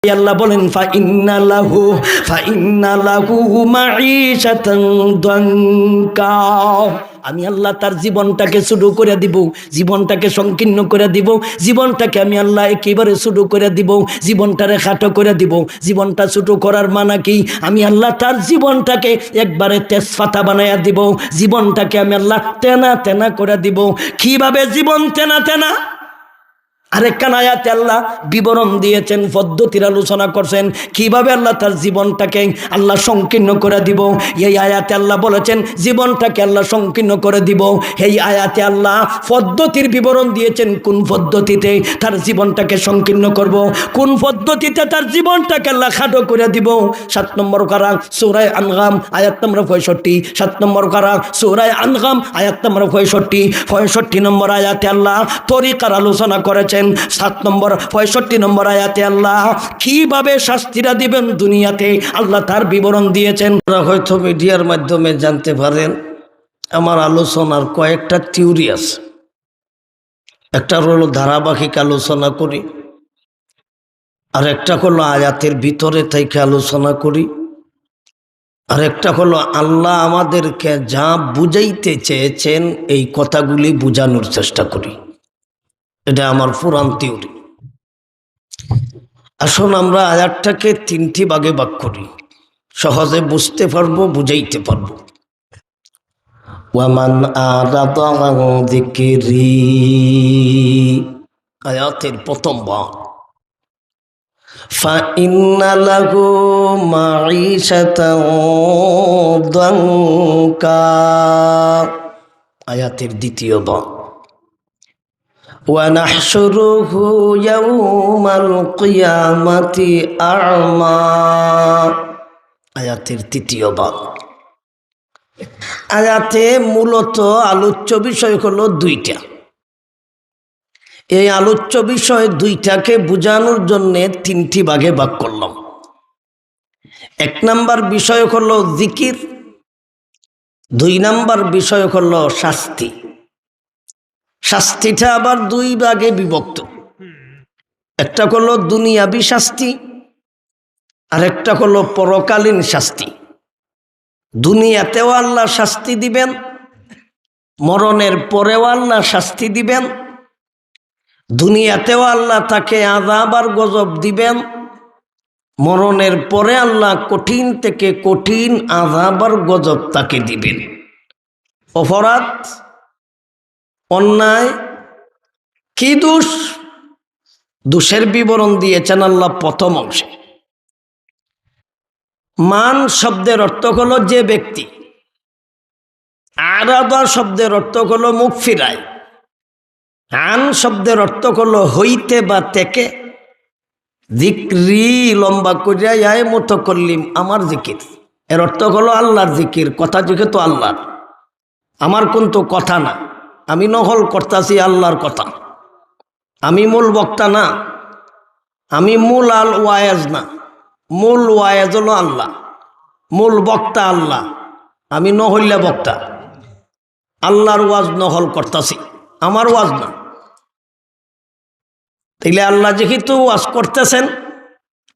আল্লাহ বলেন ফা ইন্না লাহু মাঈশাতান দানকা। আমি আল্লাহ তার জীবনটাকে ছোট করে দিব, জীবনটাকে সংকীর্ণ করে দিব, জীবনটাকে আমি আল্লাহ একেবারে ছোট করে দিব, জীবনটারে খাটো করে দিব। জীবনটা ছোট করার মানে কি? আমি আল্লাহ তার জীবনটাকে একবারে তেজপাতা বানাইয়া দিব, জীবনটাকে আমি আল্লাহ তেনা তেনা করে দিব। কিভাবে জীবন তেনা তেনা? আরেকখান আয়াতে আল্লাহ বিবরণ দিয়েছেন, পদ্ধতির আলোচনা করছেন কিভাবে আল্লাহ তার জীবনটাকে আল্লাহ সংকীর্ণ করে দিব। এই আয়াতে আল্লাহ বলেছেন জীবনটাকে আল্লাহ সংকীর্ণ করে দিব। এই আয়াতে আল্লাহ পদ্ধতির বিবরণ দিয়েছেন, কোন পদ্ধতিতে তার জীবনটাকে সংকীর্ণ করব, কোন পদ্ধতিতে তার জীবনটাকে আল্লাহ খাটো করে দিব। 7 নম্বর কারা সূরা আনআম আয়াত নম্বর 65, 7 নম্বর কারা সূরা আনআম আয়াত নম্বর 65 নম্বর আয়াতে আল্লাহ তরিকার আলোচনা করেছেন। 7 নম্বর 65 নম্বর আয়াতে আল্লাহ কিভাবে শাস্তিরা দিবেন দুনিয়াতে আল্লাহ তার বিবরণ দিয়েছেন। হয়তো মিডিয়ার মাধ্যমে জানতে পারেন আমার আলোচনার কয়েকটা থিওরি আছে। একটা হলো ধারাবাহিক আলোচনা করি, আর একটা হলো আয়াতের ভিতরে থেকে আলোচনা করি, আর একটা হলো আল্লাহ আমাদেরকে যা বুঝাইতে চেয়েছেন এই কথাগুলি বোঝানোর চেষ্টা করি। এটা আমার পুরান থিওরি। আসুন আমরা আয়াতটাকে 3টি ভাগে ভাগ করি, সহজে বুঝতে পারবো, বুঝাইতে পারবো। ওয়ামান আরাদা আন যিকরি, আয়াতের প্রথম ভাগ ফাইন্না লাহু মাঈশাতান দানকা, আয়াতের দ্বিতীয় ভাগ ওয়ানাহশুরুহু ইয়াওমাল কিয়ামাতি আ'মা, আয়াতের তৃতীয় ভাগ। আয়াতে মূলত আলোচ্য বিষয় হলো 2টা। এই আলোচ্য বিষয় 2টাকে বোঝানোর জন্য 3টি ভাগে ভাগ করলাম। 1 নাম্বার বিষয় হলো জিকির, 2 নাম্বার বিষয় হলো শাস্তি। শাস্তিটা আবার 2 ভাগে বিভক্ত, একটা হলো দুনিয়াবী শাস্তি আর একটা হলো পরকালীন শাস্তি। দুনিয়াতেও আল্লাহ শাস্তি দিবেন, মরণের পরেও আল্লাহ শাস্তি দিবেন। দুনিয়াতেও আল্লাহ তাকে আযাব আর গজব দিবেন, মরণের পরে আল্লাহ কঠিন থেকে কঠিন আযাব আর গজব তাকে দিবেন। অপরাধ, অন্যায়, কি দোষ, দোষের বিবরণ দিয়েছেন আল্লাহ প্রথম অংশে। মান শব্দের অর্থ হলো যে ব্যক্তি, আরাদা শব্দের অর্থ হলো মুখ ফিরায়, আন শব্দের অর্থ হলো হইতে বা থেকে, যিকরি লম্বা করিয়া আয় মুতাকাল্লিম আমার জিকির, এর অর্থ হলো আল্লাহর জিকির। কথা যেহেতু আল্লাহর, আমার কিন্তু কথা না, আমি নকল করতেছি আল্লাহর কথা। আমি মূল বক্তা না, আমি মূল আল ওয়ায়েজ না, মূল ওয়ায়েজ হলো আল্লাহ, মূল বক্তা আল্লাহ, আমি নহল্লা বক্তা। আল্লাহর ওয়াজ নহল করতেছি, আমার ওয়াজ না। তাইলে আল্লাহ যেহেতু ওয়াজ করতেছেন,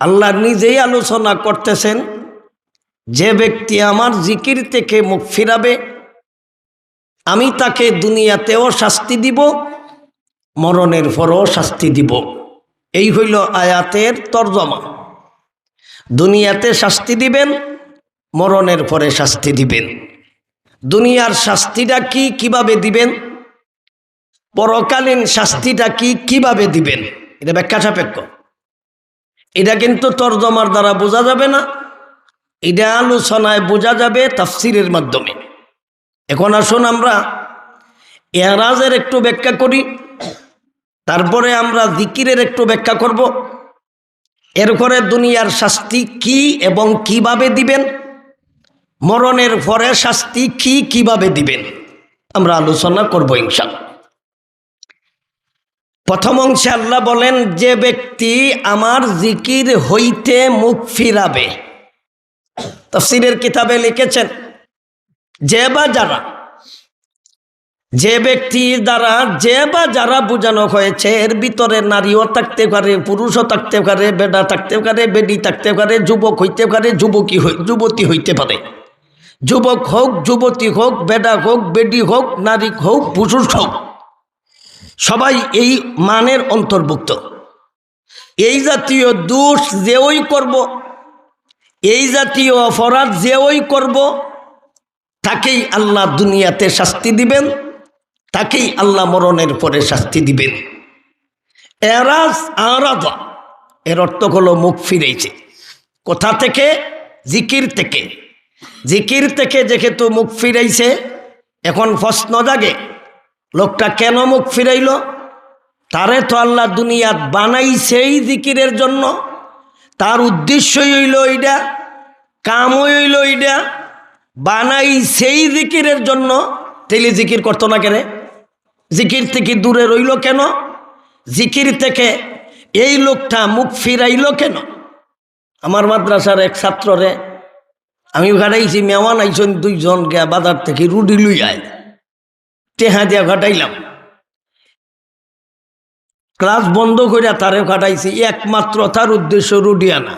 আল্লাহ নিজেই আলোচনা করতেছেন, যে ব্যক্তি আমার জিকির থেকে মুখ ফিরাবে আমি তাকে দুনিয়াতেও শাস্তি দিব, মরণের পরেও শাস্তি দিব। এই হইল আয়াতের তরজমা। দুনিয়াতে শাস্তি দিবেন, মরণের পরে শাস্তি দিবেন। দুনিয়ার শাস্তিটা কি, কিভাবে দিবেন, পরকালীন শাস্তিটা কি, কিভাবে দিবেন, এটা ব্যাখ্যা সাপেক্ষ। এটা কিন্তু তরজমার দ্বারা বোঝা যাবে না, এটা আলোচনায় বোঝা যাবে তাফসিরের মাধ্যমে। এখন আসুন আমরা এরাজের একটু ব্যাখ্যা করি, তারপরে আমরা জিকিরের একটু ব্যাখ্যা করব। এরপরে দুনিয়ার শাস্তি কি এবং কিভাবে দিবেন, মরণের পরে শাস্তি কি, কিভাবে দিবেন, আমরা আলোচনা করব ইনশাআল্লাহ। প্রথম অংশে আল্লাহ বলেন যে ব্যক্তি আমার জিকির হইতে মুখ ফিরাবে। তাফসীরের কিতাবে লিখেছেন যে বা যারা যে ব্যক্তি দ্বারা যে বা যারা বোঝানো হয়েছে এর ভিতরে নারীও থাকতে পারে, পুরুষও থাকতে পারে, বেডা থাকতে পারে, বেডি থাকতে পারে, যুবক হইতে পারে, যুবতী হইতে পারে। যুবক হোক, যুবতী হোক, বেডা হোক, বেডি হোক, নারী হোক, পুরুষ হোক, সবাই এই মানের অন্তর্ভুক্ত। এই জাতীয় দোষ যেই করব, এই জাতীয় অপরাধ যেই করব, তাকেই আল্লাহ দুনিয়াতে শাস্তি দিবেন, তাকেই আল্লাহ মরণের পরে শাস্তি দিবেন। এরাজ আরাদা, এর অর্থ হলো মুখ ফিরেছে। কোথা থেকে? জিকির থেকে। জিকির থেকে যেহেতু মুখ ফিরাইছে, এখন প্রশ্ন জাগে লোকটা কেন মুখ ফিরাইল? তারে তো আল্লাহ দুনিয়াত বানাইছেই জিকিরের জন্য, তার উদ্দেশ্যই হইল এইটা, কামই হইল এইটা, বানাইছেই জিকিরের জন্য। তাইলে জিকির করতো না কেন? জিকির থেকে দূরে রইল কেন? জিকির থেকে এই লোকটা মুখ ফিরাইল কেন? আমার মাদ্রাসার এক ছাত্ররে আমি ঘাটাইছি, মেওয়ান আইসন 2 জন গিয়া বাজার থেকে রুডি লুই আয়, টেহা দিয়া ঘাটাইলাম। ক্লাস বন্ধ করিয়া তারে ঘাটাইছি, একমাত্র তার উদ্দেশ্য রুডি আনা,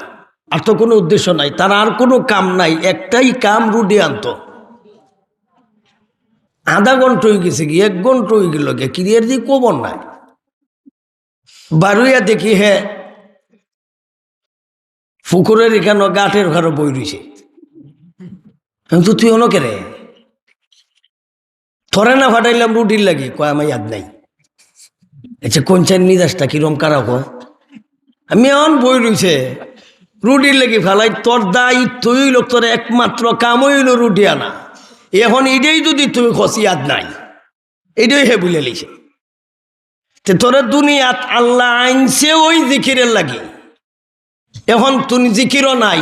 আর তো কোনো উদ্দেশ্য নাই, তার আর কোনো কাম নাই, একটাই কাম রুডি আনতো। আধা ঘন্টা হয়ে গেছে কি 1 ঘন্টা হয়ে গেল গে, ক্লিয়ার দিয়ে কবর নাই। বারুইয়া দেখি হ্যাঁ পুকুরের এখানে গাঠের ঘরে বই রয়েছে। তো তুই অনকে রে থরে না ফাটাইলাম রুটির লাগি, কয় আমার ইয়াদ নাই। আচ্ছা কোনছেন মিজাজটা কিরম কারা কয়? আমি এমন বই রয়েছে রুটির লাগি ফেলাই, তোর তুই লোক, তোর একমাত্র কাম হইল রুটি আনা। এখন এটাই যদি তুই খসি ইয়াদ নাই, এটাই হে বুঝে লিছে। তোর দুনিয়াত আল্লাহ আইনছে ওই জিকিরের লাগি, এখন তুমি জিকিরও নাই,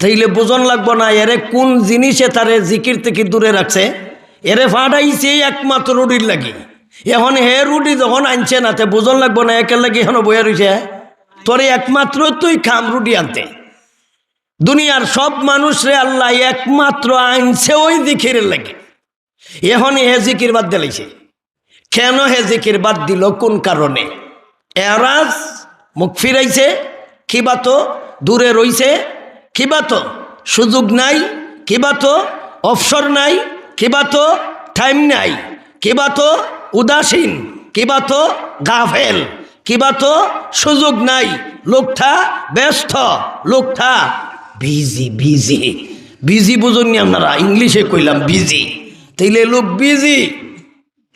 তাইলে বোঝন লাগবো না এরে কোন জিনিসে তারে জিকির থেকে দূরে রাখছে। এরে ফাটাইছে একমাত্র রুটির লাগি, এখন হে রুটি যখন আনছে না তে বোঝন লাগবো না একের লাগি এখন বইয়া রয়েছে। তোরে একমাত্র তুই খাম রুটি আনতে। দুনিয়ার সব মানুষরে আল্লাহ একমাত্র আনছে ওই জিকিরের লাগে, এখন হে জিকির বাদ দিলাইছে। কেন হে জিকির বাদ দিল? কোন কারণে? এরাজ মুখ ফিরাইছে, কিবা তো দূরে রইছে, কিবা তো সুযোগ নাই, কিবা তো অবসর নাই, কিবা তো টাইম নাই, কিবা তো উদাসীন, কিবা তো গাফেল, কিবা তো সুযোগ নাই। লোকটা ব্যস্ত, লোকটা বিজি। বিজি বিজি বুঝুননি আপনারা? ইংলিশে কইলাম বিজি। তাইলে লোক বিজি,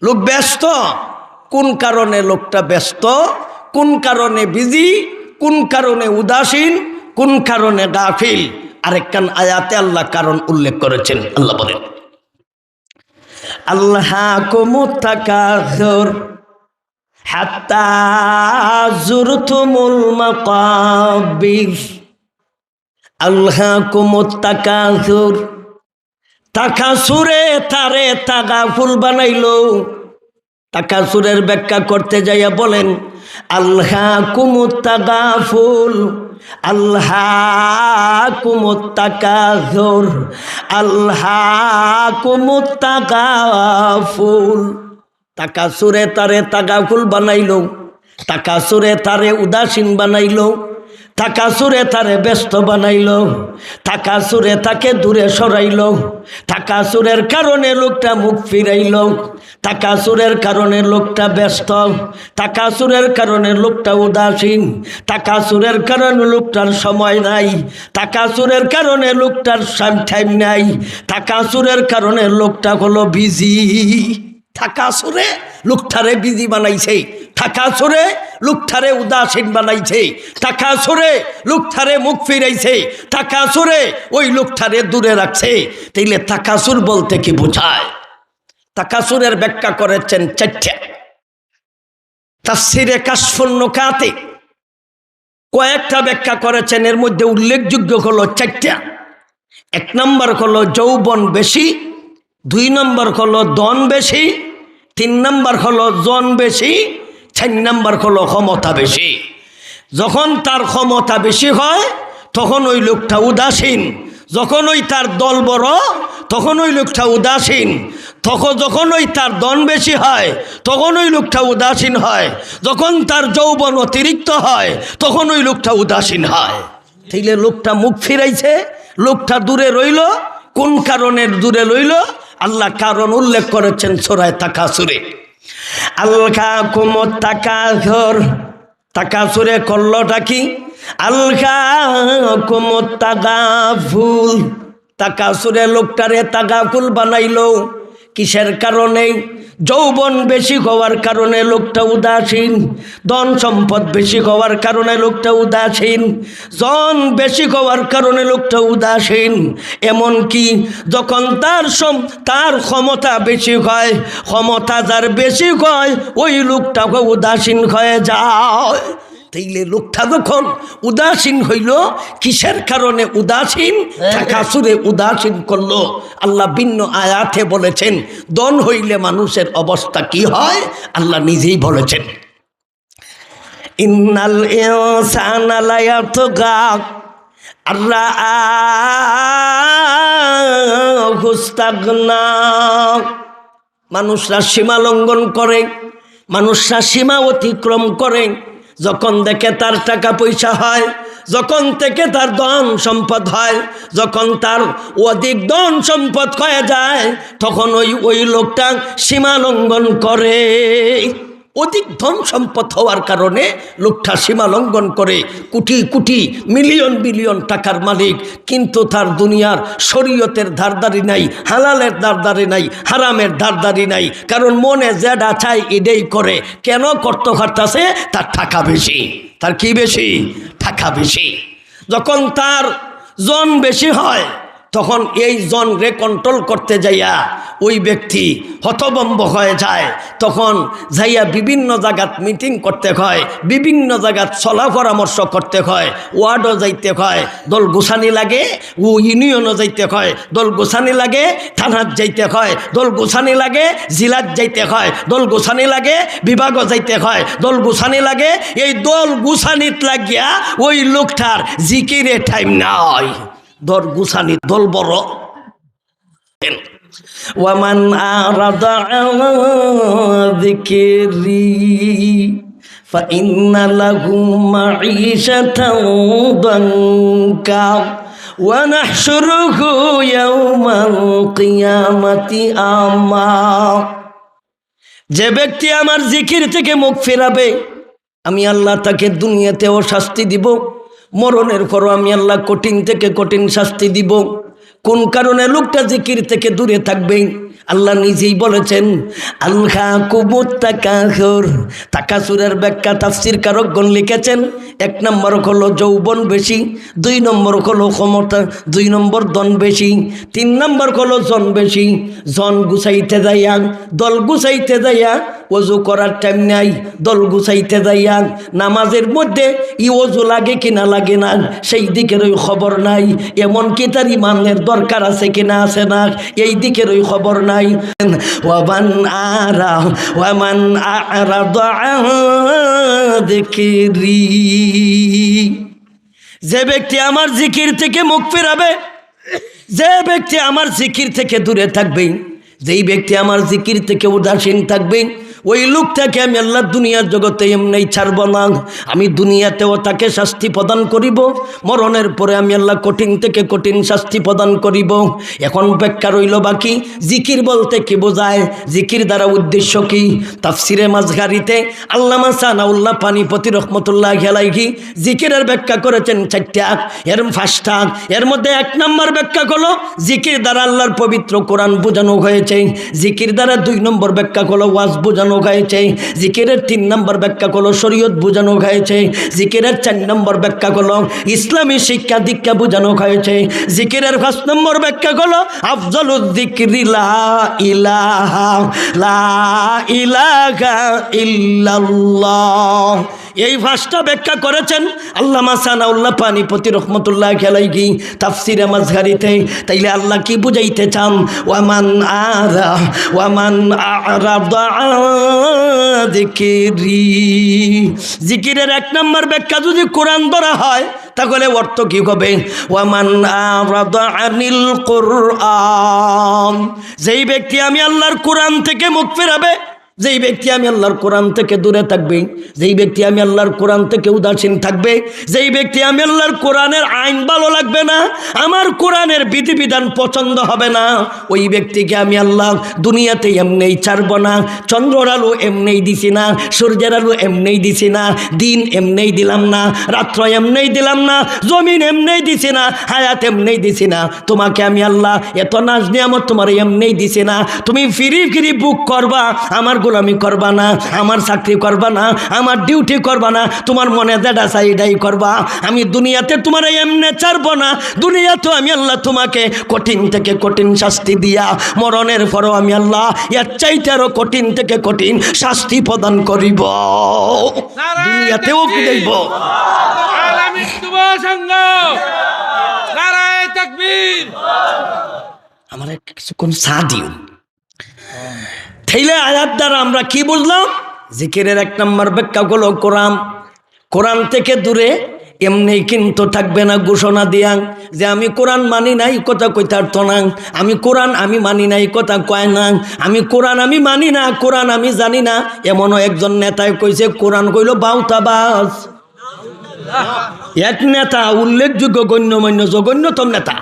লোক ব্যস্ত। কোন কারণে লোকটা ব্যস্ত, কোন কারণে বিজি, কোন কারণে উদাসীন, কোন কারণে গাফিল? আরেকখান আয়াতে আল্লাহ কারণ উল্লেখ করেছেন। আল্লাহ বলেন আল্লাহকুমুত তাকাসুর হাত্তা যুরতুমুল মাকাবির। আল্লাহকুমুত তাকাসুর, তাকাসুরে তারে তাগাফুল বানাইলো। তাকাসুরের ব্যাখ্যা করতে যাইয়া বলেন আল্লাহকুমুত তাগাফুল, আল্লাহকুমুত তাকাসুর, আল্লাহকুমুত তাগাফুল। তাকাসুরে তারে তাগাফুল বানাইলো, তাকাসুরে তারে উদাসীন বানাইলো, তাকাসুরে তারে ব্যস্ত বানাইল, তাকাসুরে তাকে দূরে সরাইল, তাকাসুরের কারণে লোকটা মুখ ফিরাইল, তাকাসুরের কারণে লোকটা ব্যস্ত, তাকাসুরের কারণে লোকটা উদাসীন, তাকাসুরের কারণে লোকটার সময় নাই, তাকাসুরের কারণে লোকটার টাইম নাই, তাকাসুরের কারণে লোকটা হলো বিজি। তাকাসুরে লোকটারে বিজি বানাইছে, তাকাসুরে লোকটারে উদাসীন বানাইছে, তাকাসুরে লোকটারে মুখ ফিরাইছে, তাকাসুরে ওই লোকটারে দূরে রাখছে। তাইলে তাকাসুর বলতে কি বোঝায়? তাকাসুরের ব্যাখ্যা করেছেন 4টা। তাফসীরে কাশফুন নুকাতে কয়েকটা ব্যাখ্যা করেছেন, এর মধ্যে উল্লেখযোগ্য হলো 4টা। 1 নম্বর হলো যৌবন বেশি, 2 নম্বর হলো ধন বেশি, 3 নম্বর হলো জন বেশি, 4 নম্বর হলো ক্ষমতা বেশি। যখন তার ক্ষমতা বেশি হয় তখন ওই লোকটা উদাসীন, যখন ওই তার দল বড় তখন ওই লোকটা উদাসীন, তখন যখন ওই তার ধন বেশি হয় তখন ওই লোকটা উদাসীন হয়, যখন তার যৌবন অতিরিক্ত হয় তখন ওই লোকটা উদাসীন হয়। তাইলে লোকটা মুখ ফিরাইছে, লোকটা দূরে রইল। কোন কারণে দূরে রইল? আল্লাহ কারণ উল্লেখ করেছেন সূরা তাকাসুরে। আলকাকুমুত তাকাসুর, তাকাসুরে করলটা কি? আলকাকুমুত তাগাফুল, তাকাসুরে লোকটারে তাগাফুল বানাইলো। কিসের কারণে? যৌবন বেশি হওয়ার কারণে লোকটা উদাসীন, ধন সম্পদ বেশি হওয়ার কারণে লোকটা উদাসীন, জন বেশি হওয়ার কারণে লোকটা উদাসীন। এমনকি যখন তার ক্ষমতা বেশি হয়, ক্ষমতা যার বেশি হয় ওই লোকটাকে উদাসীন হয়ে যায়। তাইলে লোকটা যখন উদাসীন হইল, কিসের কারণে উদাসীন? তাকাসুরে উদাসীন করলো। আল্লাহ ভিন্ন আয়াতে বলেছেন ধন হইলে মানুষের অবস্থা কি হয়, আল্লাহ নিজেই বলেছেন, ইন্নাল ইনসানা লায়াতগা আরআহু ইসতাগনা। মানুষরা সীমা লঙ্ঘন করে, মানুষরা সীমা অতিক্রম করে যখন দেখে তার টাকা পয়সা হয়, যখন থেকে তার ধন সম্পদ হয়, যখন তার অধিক ধন সম্পদ হয়ে যায় তখন ওই লোকটা সীমা লঙ্ঘন করে। অধিক ধন সম্পদ হওয়ার কারণে লোকটা সীমা লঙ্ঘন করে, কোটি কোটি মিলিয়ন বিলিয়ন টাকার মালিক, কিন্তু তার দুনিয়ার শরীয়তের ধারদারি নাই, হালালের ধারদারি নাই, হারামের ধারদারি নাই। কারণ মনে যেটা চাই এটাই করে। কেন করতে পারতাছে? তার টাকা বেশি। তার কি বেশি? টাকা বেশি। যখন তার জন বেশি হয় তখন এই জনরে কন্ট্রোল করতে যাইয়া ওই ব্যক্তি হতভম্ব হয়ে যায়। তখন যাইয়া বিভিন্ন জায়গাত মিটিং করতে হয়, বিভিন্ন জায়গাত চলা পরামর্শ করতে হয়, ওয়ার্ডও যাইতে হয়, দল গোছানি লাগে, ও ইউনিয়নও যাইতে হয়, দল গোছানি লাগে, থানাত যাইতে হয়, দল গোছানি লাগে, জেলাত যাইতে হয়, দল গোছানি লাগে, বিভাগও যাইতে হয়, দল গোছানি লাগে। এই দল গোছানিত লাগিয়া ওই লোকটার জিকিরে টাইম নাই। দল গুছানি দল বড়। ওয়ামান আরাদা আন যিকরি ফাইন্না লাহু মাঈশাতান দানকা ওয়া নাহশুরুহু ইয়াওমাল কিয়ামাতি আমা। যে ব্যক্তি আমার জিকির থেকে মুখ ফেরাবে আমি আল্লাহ তাকে দুনিয়াতেও শাস্তি দিব, মরণের পরও আমি আল্লাহ কঠিন থেকে কঠিন শাস্তি দিব। কোন কারণে লোকটা জিকির থেকে দূরে থাকবে? আল্লাহ নিজেই বলেছেন আলহাকুমুত তাকাসুর। তাকাসুরের ব্যাখ্যা তাফসীর কারকগণ লিখেছেন, 1 নম্বর হলো যৌবন বেশি, 2 নম্বর হলো ক্ষমতা, 2 নম্বর ধন বেশি, 3 নম্বর হলো জন বেশি। জন গুছাইতে যাইয়া, দল গুছাইতে যাইয়া ওযু করার টাইম নাই, দল গুছাইতে যাইয়া নামাজের মধ্যে ওযু লাগে কিনা লাগে না সেই দিকের ওই খবর নাই, এমনকি তার ইমানের দরকার আছে কিনা আছে না এই দিকের ওই খবর নাই। ওয়ামান আরাদা আন যিকরি, যে ব্যক্তি আমার জিকির থেকে মুখ ফেরাবে, যে ব্যক্তি আমার জিকির থেকে দূরে থাকবে, যেই ব্যক্তি আমার জিকির থেকে উদাসীন থাকবে ওই লোকটাকে আমি আল্লাহ দুনিয়ার জগতে এমনি ছাড়ব না। আমি দুনিয়াতেও তাকে শাস্তি প্রদান করিব, মরণের পরে আমি আল্লাহ কঠিন থেকে কঠিন শাস্তি প্রদান করিব। এখন ব্যাখ্যা রইল বাকি, জিকির বলতে কি বোঝায়, জিকির দ্বারা উদ্দেশ্য কি? তাফসিরে মাযহারিতে আল্লামা সানাউল্লাহ পানিপতি রহমতুল্লাহি আলাইহি জিকিরের ব্যাখ্যা করেছেন 4টা। এর 5টা, এর মধ্যে 1 নম্বর ব্যাখ্যা হলো জিকির দ্বারা আল্লাহর পবিত্র কোরআন বোঝানো হয়েছে, জিকির দ্বারা 2 নম্বর ব্যাখ্যা হলো ওয়াজ বোঝানো হয়েছে, জিকিরের 3 নম্বর ব্যাখ্যা হলো শরীয়ত বোঝানো হয়েছে, জিকিরের 4 নম্বর ব্যাখ্যা হলো ইসলামী শিক্ষা দীক্ষা বোঝানো হয়েছে, জিকিরের 5 নম্বর ব্যাখ্যা হলো আফজালুয যিকরি লা ইলাহা ইল্লাল্লাহ। এই ভাষটা ব্যাখ্যা করেছেন আল্লামা সানাউল্লাহ পানিপতি রহমতুল্লাহ আলাইহি তাফসিরে মাজহারিতে। তাইলে আল্লাহ কি বুঝাইতে চান? ওয়ামান আরাদা যিকরি, জিকিরের এক নম্বর ব্যাখ্যা যদি কোরআন ধরা হয় তাহলে অর্থ কি হবে? ওয়ামান আরাদা আনিল কুরআন, যেই ব্যক্তি আমি আল্লাহর কোরআন থেকে মুখ ফেরাবে, যেই ব্যক্তি আমি আল্লাহর কোরআন থেকে দূরে থাকবে, যেই ব্যক্তি আমি আল্লাহর কোরআন থেকে উদাসীন থাকবে, যেই ব্যক্তি আমি আল্লাহর কোরআনের আইন ভালো লাগবে না, আমার কোরআনের বিধিবিধান পছন্দ হবে না, ওই ব্যক্তিকে আমি আল্লাহ দুনিয়াতে এমনিই ছাড়ব না। চন্দ্রের আলো এমনিই দিছি না, সূর্যের আলো এমনিই দিছি না, দিন এমনিই দিলাম না, রাত্র এমনিই দিলাম না, জমিন এমনিই দিছি না, হায়াত এমনিই দিছি না। তোমাকে আমি আল্লাহ এত নাজ নিয়ামত তোমার এমনিই দিছি না। তুমি ফিরি ফিরি বুক করবা, আমার গোলামি করবা না, আমার চাকরি করবা না, আমার ডিউটি করবা না, তোমার মনে যেটা চাই এটাই করবা। আমি দুনিয়াতে তোমার এমনি ছাড়বো না। দুনিয়াতেও আমি আল্লাহ তোমাকে কঠিন থেকে কঠিন শাস্তি দিয়া মরণের পরও আমি আল্লাহ এর চাইতে আরো কঠিন থেকে কঠিন শাস্তি প্রদান করিব। দুনিয়াতেও কি দেখব? আমার কিছুক্ষণ চা দিও। তাইলে আয়াত দ্বারা আমরা কি বুঝলাম? জিকিরের এক নম্বর ব্যাখ্যা হলো কোরআন। কোরআন থেকে দূরে এমনি কিন্তু থাকবে না ঘোষণা দিয়া যে আমি কোরআন মানি নাই, কথা কইতে পারতো না। আমি কোরআন আমি মানি নাই, কথা কয় না। আমি কোরআন আমি মানি না, কোরআন আমি জানি না। এমনও একজন নেতায় কইছে কোরআন কইল বাউতাবাজ। এক নেতা, উল্লেখযোগ্য গণ্যমান্য জঘন্যতম নেতা,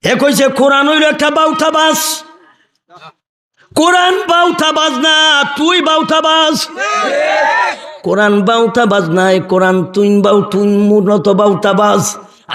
এ কইছে কোরআন হইল একটা বাউতাবাজ। কোরআন বাউতাবাজ না, তুই বাউতাবাজ। কোরআন বাউতাবাজ নাই, কোরআন তুই মূলত বাউতাবাজ।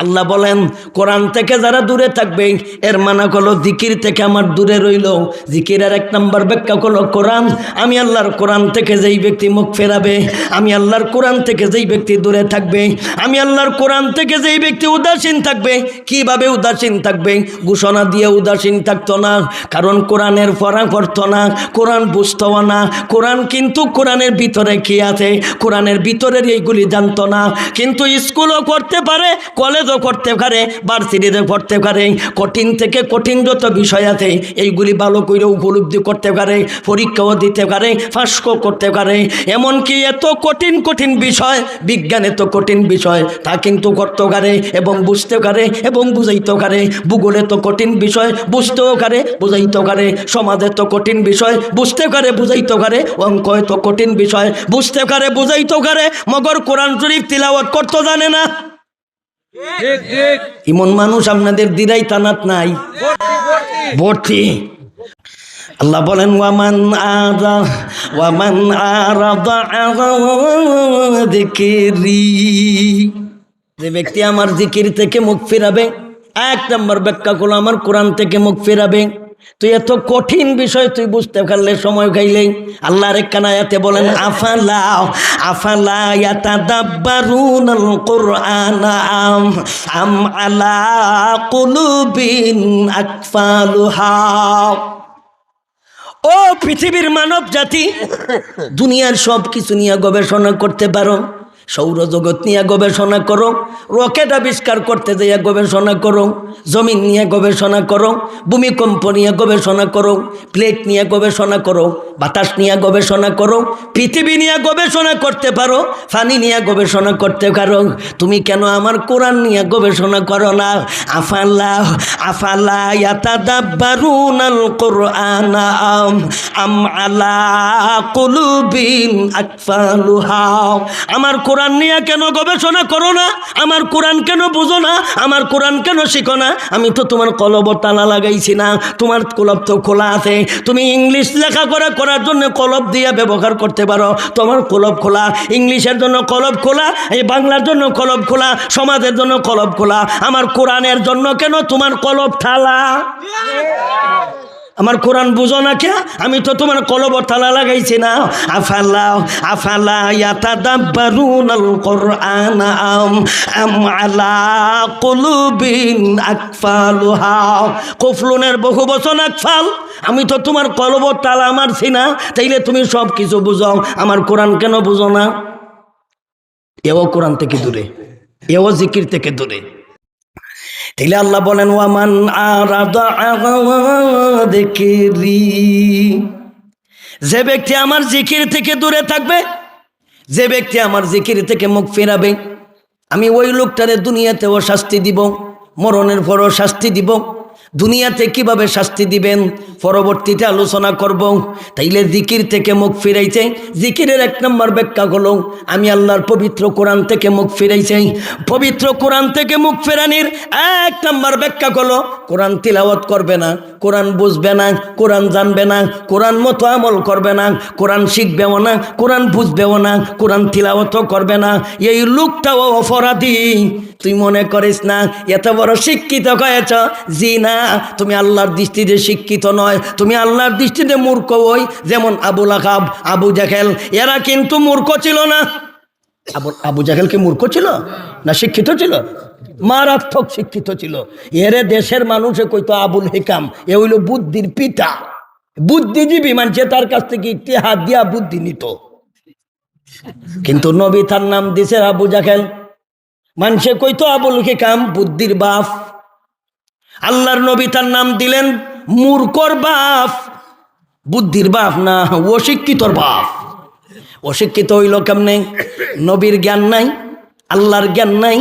আল্লাহ বলেন কোরআন থেকে যারা দূরে থাকবে এর মানা হলো জিকির থেকে আমার দূরে রইল। জিকিরের এক নম্বর ব্যাখ্যা হলো কোরআন। আমি আল্লাহর কোরআন থেকে যেই ব্যক্তি মুখ ফেরাবে, আমি আল্লাহর কোরআন থেকে যেই ব্যক্তি দূরে থাকবে, আমি আল্লাহর কোরআন থেকে যেই ব্যক্তি উদাসীন থাকবে। কিভাবে উদাসীন থাকবে? ঘোষণা দিয়ে উদাসীন থাকতো না, কারণ কোরআনের পড়া পড়তো না, কোরআন বুঝতো না। কোরআন কিন্তু কোরআনের ভিতরে কি আছে, কোরআনের ভিতরের এইগুলি জানতো না। কিন্তু স্কুলও করতে পারে, কলেজও করতে পারে, ভার্সিটিতে পড়তে পারে, কঠিন থেকে কঠিন যত বিষয় আছে এইগুলি ভালো করে উপলব্ধি করতে পারে, পরীক্ষাও দিতে পারে, ফাঁসকও করতে পারে। এমনকি এত কঠিন কঠিন বিষয়, বিজ্ঞান এত কঠিন বিষয় তা কিন্তু করতে পারে এবং বুঝতে পারে এবং বুঝাইতে পারে। ভূগোলে তো কঠিন বিষয়, বুঝতেও পারে বুঝাইতে পারে। সমাজে তো কঠিন বিষয়, বুঝতে পারে বুঝাইতে পারে। অঙ্ক তো কঠিন বিষয়, বুঝতে পারে বুঝাইতে পারে, মগর কোরআন শরীফ তিলাওয়াত করতে জানে না। এমন মানুষ আপনাদের দিরাই তানাত নাই, ভর্তি। আল্লাহ বলেন ওয়ামান আরাদা যিকরি, যে ব্যক্তি আমার জিকির থেকে মুখ ফিরাবে, এক নম্বর ব্যাখ্যা হলো আমার কোরআন থেকে মুখ ফিরাবে। তুই এত কঠিন বিষয় তুই বুঝতে পারলে সময় খাইলেই আল্লাহর একখানা আয়াতে বলেন আফালা ইয়াতাদাব্বারুনাল কুরআনা আম আলা কুলুবিন আকফালুহা। ও পৃথিবীর মানব জাতি, দুনিয়ার সব কিছু নিয়ে গবেষণা করতে পারো, সৌরজগৎ নিয়ে গবেষণা করো, রকেট আবিষ্কার করতে যাইয়া গবেষণা করো, জমিন নিয়ে গবেষণা করো, ভূমিকম্প নিয়ে গবেষণা করো, প্লেট নিয়ে গবেষণা করো, বাতাস নিয়ে গবেষণা করো, পৃথিবী নিয়ে গবেষণা করতে পারো, পানি নিয়ে গবেষণা করতে পারো। তুমি কেন আমার কোরআন নিয়ে গবেষণা করো না? আফালা ইয়াতাদাব্বারুনাল কুরআনা আম আলা কুলুবিন আকফালুহা। আমার কোরআন নিয়ে কেন গবেষণা করো না? আমার কোরআন কেন বুঝো না? আমার কোরআন কেন শিখো না? আমি তো তোমার কলব তালা লাগাইছি না, তোমার কলব তো খোলা আছে। তুমি ইংলিশ লেখাপড়া করার জন্য কলব দিয়ে ব্যবহার করতে পারো, তোমার কলব খোলা। ইংলিশের জন্য কলব খোলা, এই বাংলার জন্য কলব খোলা, সমাজের জন্য কলব খোলা। আমার কোরআনের জন্য কেন তোমার কলব ঠালা? আমার কোরআন বুঝো না কে? আমি তো তোমার কলব তালা লাগাইছি না। আফালা আফালা ইয়াতাদাব্বারুনাল কুরআন আম আলা কুলুবিন আকফালুহা। কুফলুনের বহু বচন আকফাল। আমি তো তোমার কলব তালা মারছি না, তাইলে তুমি সব কিছু বুঝো, আমার কোরআন কেন বুঝো না? এও কোরআন থেকে দূরে, এও জিকির থেকে দূরে। তাইলে আল্লাহ বলেন ওয়ামান আরাদা আন যিকরি, যে ব্যক্তি আমার জিকির থেকে দূরে থাকবে, যে ব্যক্তি আমার জিকির থেকে মুখ ফেরাবে, আমি ওই লোকটারে দুনিয়াতেও শাস্তি দিব, মরণের পরও শাস্তি দিব। দুনিয়াতে কিভাবে শাস্তি দিবেন পরবর্তীতে আলোচনা করব। তাইলে জিকির থেকে মুখ ফিরাইছে, জিকিরের এক নম্বর ব্যাখ্যা হলো আমি আল্লাহর পবিত্র কোরআন থেকে মুখ ফিরাইছি। পবিত্র কোরআন থেকে মুখ ফেরানির এক নম্বর ব্যাখ্যা হলো কোরআন তিলাওয়াত করবে না, কোরআন বুঝবে না, কোরআন জানবে না, কোরআন মতো আমল করবে না, কোরআন শিখবেও না, কোরআন বুঝবেও না, কোরআন তিলাওয়াতও করবে না। এই লোকটাও অপরাধী। তুই মনে করিস না এত বড় শিক্ষিত হয়েছ? জি না, তুমি আল্লাহর দৃষ্টিতে শিক্ষিত নয়, তুমি আল্লাহর দৃষ্টিতে মূর্খ। ওই যেমন আবু লাহাব, আবু জাহেল, এরা কিন্তু মূর্খ ছিল না। আবু জাহেল কি মূর্খ ছিল না শিক্ষিত ছিল? মারাত্মক শিক্ষিত ছিল। এরে দেশের মানুষে কইতো আবুল হিকাম, এ হইল বুদ্ধির পিতা, বুদ্ধিজীবী। মানছে তার কাছ থেকে ইতিহাদ দিয়া বুদ্ধি নিত। কিন্তু নবী তার নাম দিছে আবু জাহেল। মানুষে কইতো আবুল হিকাম, বুদ্ধির বাপ। আল্লাহর নবী তার নাম দিলেন মূর্খর বাপ, বুদ্ধির বাপ না, অশিক্ষিতর বাপ। অশিক্ষিত হইল কেমনে? নবীর জ্ঞান নাই, আল্লাহর জ্ঞান নাই,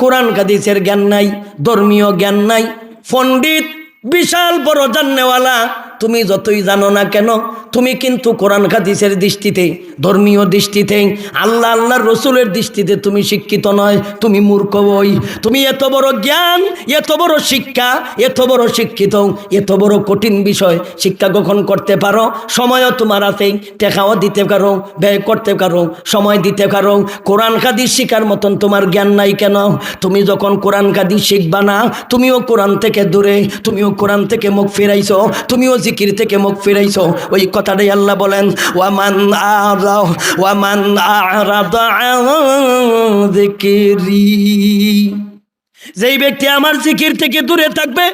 কোরআন হাদিসের জ্ঞান নাই, ধর্মীয় জ্ঞান নাই, পণ্ডিত, বিশাল বড় জাননেওয়ালা। তুমি যতই জানো না কেন, তুমি কিন্তু কোরআন হাদিসের দৃষ্টিতে, ধর্মীয় দৃষ্টিতে, আল্লাহ আল্লাহর রসুলের দৃষ্টিতে তুমি শিক্ষিত নয়, তুমি মূর্খ। বই তুমি এত বড় জ্ঞান, এত বড় শিক্ষা, এত বড় শিক্ষিত, এত বড় কঠিন বিষয় শিক্ষা কখন করতে পারো? সময়ও তোমার আছে, টেকাও দিতে পারো, ব্যয় করতে পারো, সময় দিতে পারো। কোরআন হাদিস শিখার মতন তোমার জ্ঞান নাই কেন? তুমি যখন কোরআন হাদিস শিখবা না, তুমিও কোরআন থেকে দূরে, তুমিও কোরআন থেকে মুখ ফিরাইছো, তুমিও জিকির থেকে মুখ ফিরাইছো। ওই কথাটাই আল্লাহ বলেন ওয়ামান আরাদা আন যিকরি, যেই ব্যক্তি আমার জিকির থেকে দূরে থাকবে।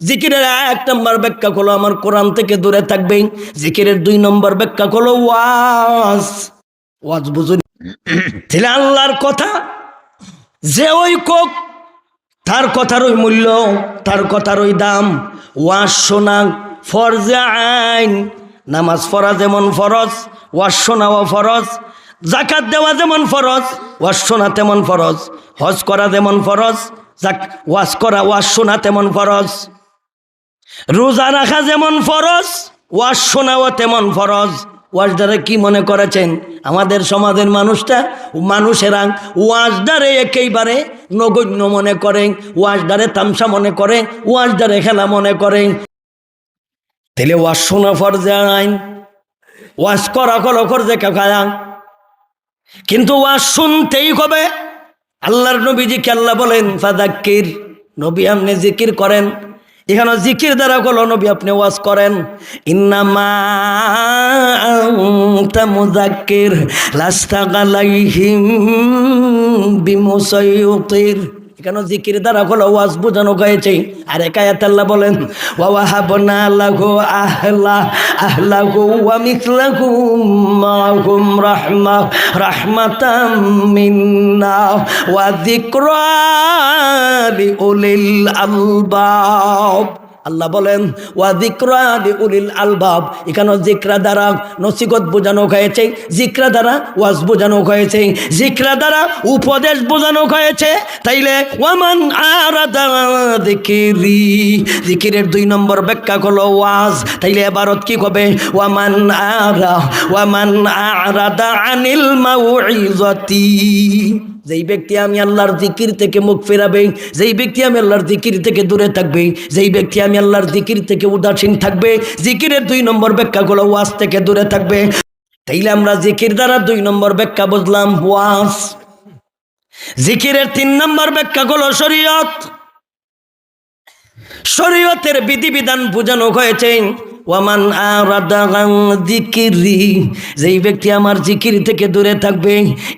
জিকিরের এক নম্বর ব্যাখ্যা হলো আমার কোরআন থেকে দূরে থাকবে। জিকিরের দুই নম্বর ব্যাখ্যা হলো ওয়াজ। ওয়াজ বুঝুন, তাহলে আল্লাহর কথা যে ওই কোক, তার কথার ওই মূল্য, তার কথার ওই দাম। ওয়াজ শোনা ফরজে আইন, নামাজ পড়া যেমন ফরজ, ওয়াজ শোনাও ফরজ। যাকাত দেওয়া যেমন ফরজ, ওয়াজ শোনা তেমন ফরজ। হজ করা যেমন ফরজ, ওয়াজ করা, ওয়াজ শোনা তেমন ফরজ। রোজা রাখা যেমন ফরজ, ওয়াজ শোনাও তেমন ফরজ। ওয়াজ দ্বারা কি মনে করেছেন আমাদের সমাজের মানুষেরা? ওয়াজ দ্বারে একেবারে নগণ্য মনে করে, ওয়াজ দ্বারে তামসা মনে করে, ওয়াজ দ্বারে খেলা মনে করে। তাহলে ওয়াজ শোনা ফরজে আইন, ওয়াজ করা কলো ফরজে কাফায়া। কিন্তু ওয়াজ শুনতেই হবে। আল্লাহর নবীজিকে আল্লাহ বলেন ফাযাক্কির, নবী আপনি জিকির করেন। এখানে জিকির দ্বারা হলো নবী আপনি ওয়াজ করেন। ইন্নামা আনতা মুযাক্কির লাস্তা আলাইহিম বিমুসাইয়ির। এখানে জিকির দ্বারা হলো ওয়াজ বোঝানো হয়েছে। আর এক আয়াতে আল্লাহ বলেন ওয়া ওয়াহাবনা লাহু আহলাহু ওয়া মিসলাহুম মাহুম রাহমাতাম মিন্না ওয়া যিকরা লিউলিল আলবাব। আল্লাহ বলেন ওয়া যিকরা লিউলিল আলবাব। এখানে যিকরা দ্বারা নসিহত বোঝানো হয়েছে, যিকরা দ্বারা ওয়াজ বোঝানো হয়েছে, যিকরা দ্বারা উপদেশ বোঝানো হয়েছে। তাইলে ওয়ামান আরাদা যিকরি, যিকিরের দুই নম্বর ব্যাখ্যা হলো ওয়াজ। তাইলে এবারত কি হবে? ওয়ামান আরাদা আনিল মাউইযাতি, যেই ব্যক্তি আমি আল্লাহর জিকির থেকে মুখ ফেরাবে, যেই ব্যক্তি আমি আল্লাহর জিকির থেকে দূরে থাকবে, যেই ব্যক্তি আমি আল্লাহর জিকির থেকে উদাসীন থাকবে, জিকিরের দুই নম্বর ব্যাখ্যা হলো ওয়াজ থেকে দূরে থাকবে। তাইলে আমরা জিকির দ্বারা দুই নম্বর ব্যাখ্যা বুঝলাম ওয়াজ। জিকিরের তিন নম্বর ব্যাখ্যা হলো শরীয়ত। শরীয়তের বিধিবিধান বোঝানো হয়েছে। ওয়ামান আরাদা আন যিকরি, যেই ব্যক্তি আমার জিকির থেকে দূরে থাকবে,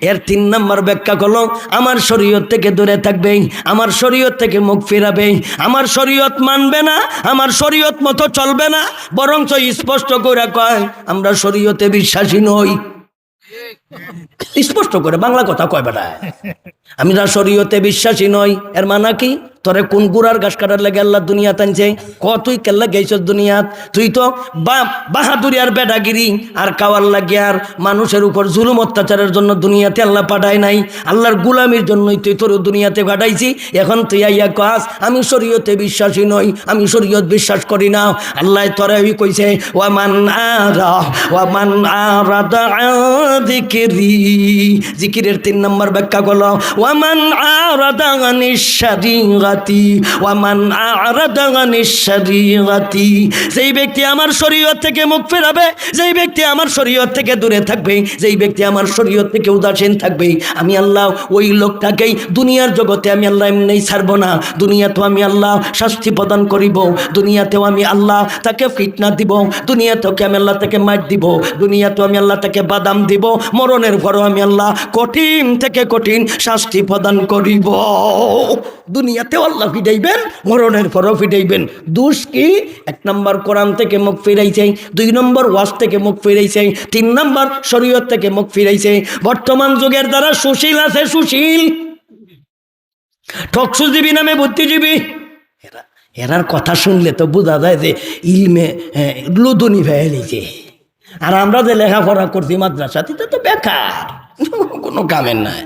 এর 3 নম্বর ব্যাখ্যা হলো আমার শরীয়ত থেকে দূরে থাকবে, আমার শরীয়ত থেকে মুখ ফিরাবে, আমার শরীয়ত মানবে না, আমার শরীয়ত মতো চলবে না, বরঞ্চ স্পষ্ট করে কয় আমরা শরীয়তে বিশ্বাসী নই। স্পষ্ট করে বাংলা কথা কয় বেটা, আমি না শরীয়তে বিশ্বাসী নই। এর মানে কি? তোরে কোন গুড়ার ঘাস কাটার লাগে আল্লাহ দুনিয়া টানছে? তুই কেল্লা গেছস দুনিয়াত? তুই তো বাহাদুরি আর বেডাগিরি আর কাওয়ার লাগে আর মানুষের উপর জুলুম অত্যাচারের জন্য দুনিয়াতে আল্লাহ পাঠায় নাই, আল্লাহর গুলামির জন্যই তুই তোর দুনিয়াতে পাঠাইছি। এখন তুই আইয়া কাজ আমি শরীয়তে বিশ্বাসী নই, আমি শরীয়ত বিশ্বাস করি না। আল্লাহ তোরে কইছে ওয়ামান আরাদা আন যিকরি, জিকিরের 3 নম্বর ব্যাখ্যা হলো ওয়ামান আরাদা আনিশ শরীয়তি, ওয়ামান আরাদা আনিশ শরীয়তি, যেই ব্যক্তি আমার শরীয়ত থেকে মুখ ফেরাবে, যেই ব্যক্তি আমার শরীয়ত থেকে দূরে থাকবে, যেই ব্যক্তি আমার শরীয়ত থেকে উদাসীন থাকবে, আমি আল্লাহ ওই লোকটাকেই দুনিয়ার জগতে আমি আল্লাহ এমনি ছাড়বো না। দুনিয়াতেও আমি আল্লাহ শাস্তি প্রদান করিব, দুনিয়াতেও আমি আল্লাহ তাকে ফিতনা দিব, দুনিয়াতেও আমি আল্লাহ তাকে মার দিব, দুনিয়াতেও আমি আল্লাহ তাকে বাদাম দিব, মরণের পরও আমি আল্লাহ কঠিন থেকে কঠিন শাস্তি প্রদান করিব। দুনিয়াতেও আল্লাহ ফিরাইবেন, মরণের পরও ফিরাইবেন। দোষ কি? 1 নম্বর কোরআন থেকে মুখ ফিরাইছে, 2 নম্বর ওয়াজ থেকে মুখ ফিরাইছে, 3 নম্বর শরীয়ত থেকে মুখ ফিরাইছে। বর্তমান যুগের দ্বারা সুশীল আছে, সুশীল ঠকসুজীবী নামে বুদ্ধিজীবী, এরার কথা শুনলে তো বোঝা যায় যে ইলমে লুদুনি ফেলেছে। আর আমরা যে লেখাপড়া করছি মাদ্রাসাতে তো বেকার, কোনো কামের নাই।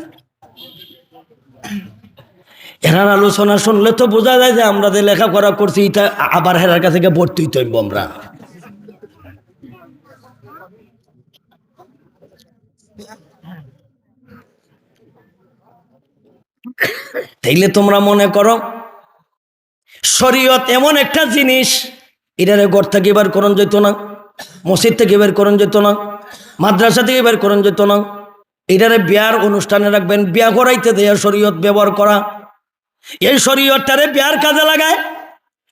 এরার আলোচনা শুনলে তো বোঝা যায় যে আমরা যে লেখাপড়া করছি এটা আবার হেরার কাছে গিয়ে ভর্তি হইতে হইব আমরা। তাইলে তোমরা মনে করো শরীয়ত এমন একটা জিনিস, এটারে ঘর থেকে বের করন যেত না, মসজিদ থেকে বের করন যেত না, মাদ্রাসা থেকে বের করন যেত না। এটারে বিয়ার অনুষ্ঠানে রাখবেন, বিয়া করাইতে দেয়া শরীয়ত ব্যবহার করা, এই শরীয়তটারে বিয়ার কাজে লাগায়,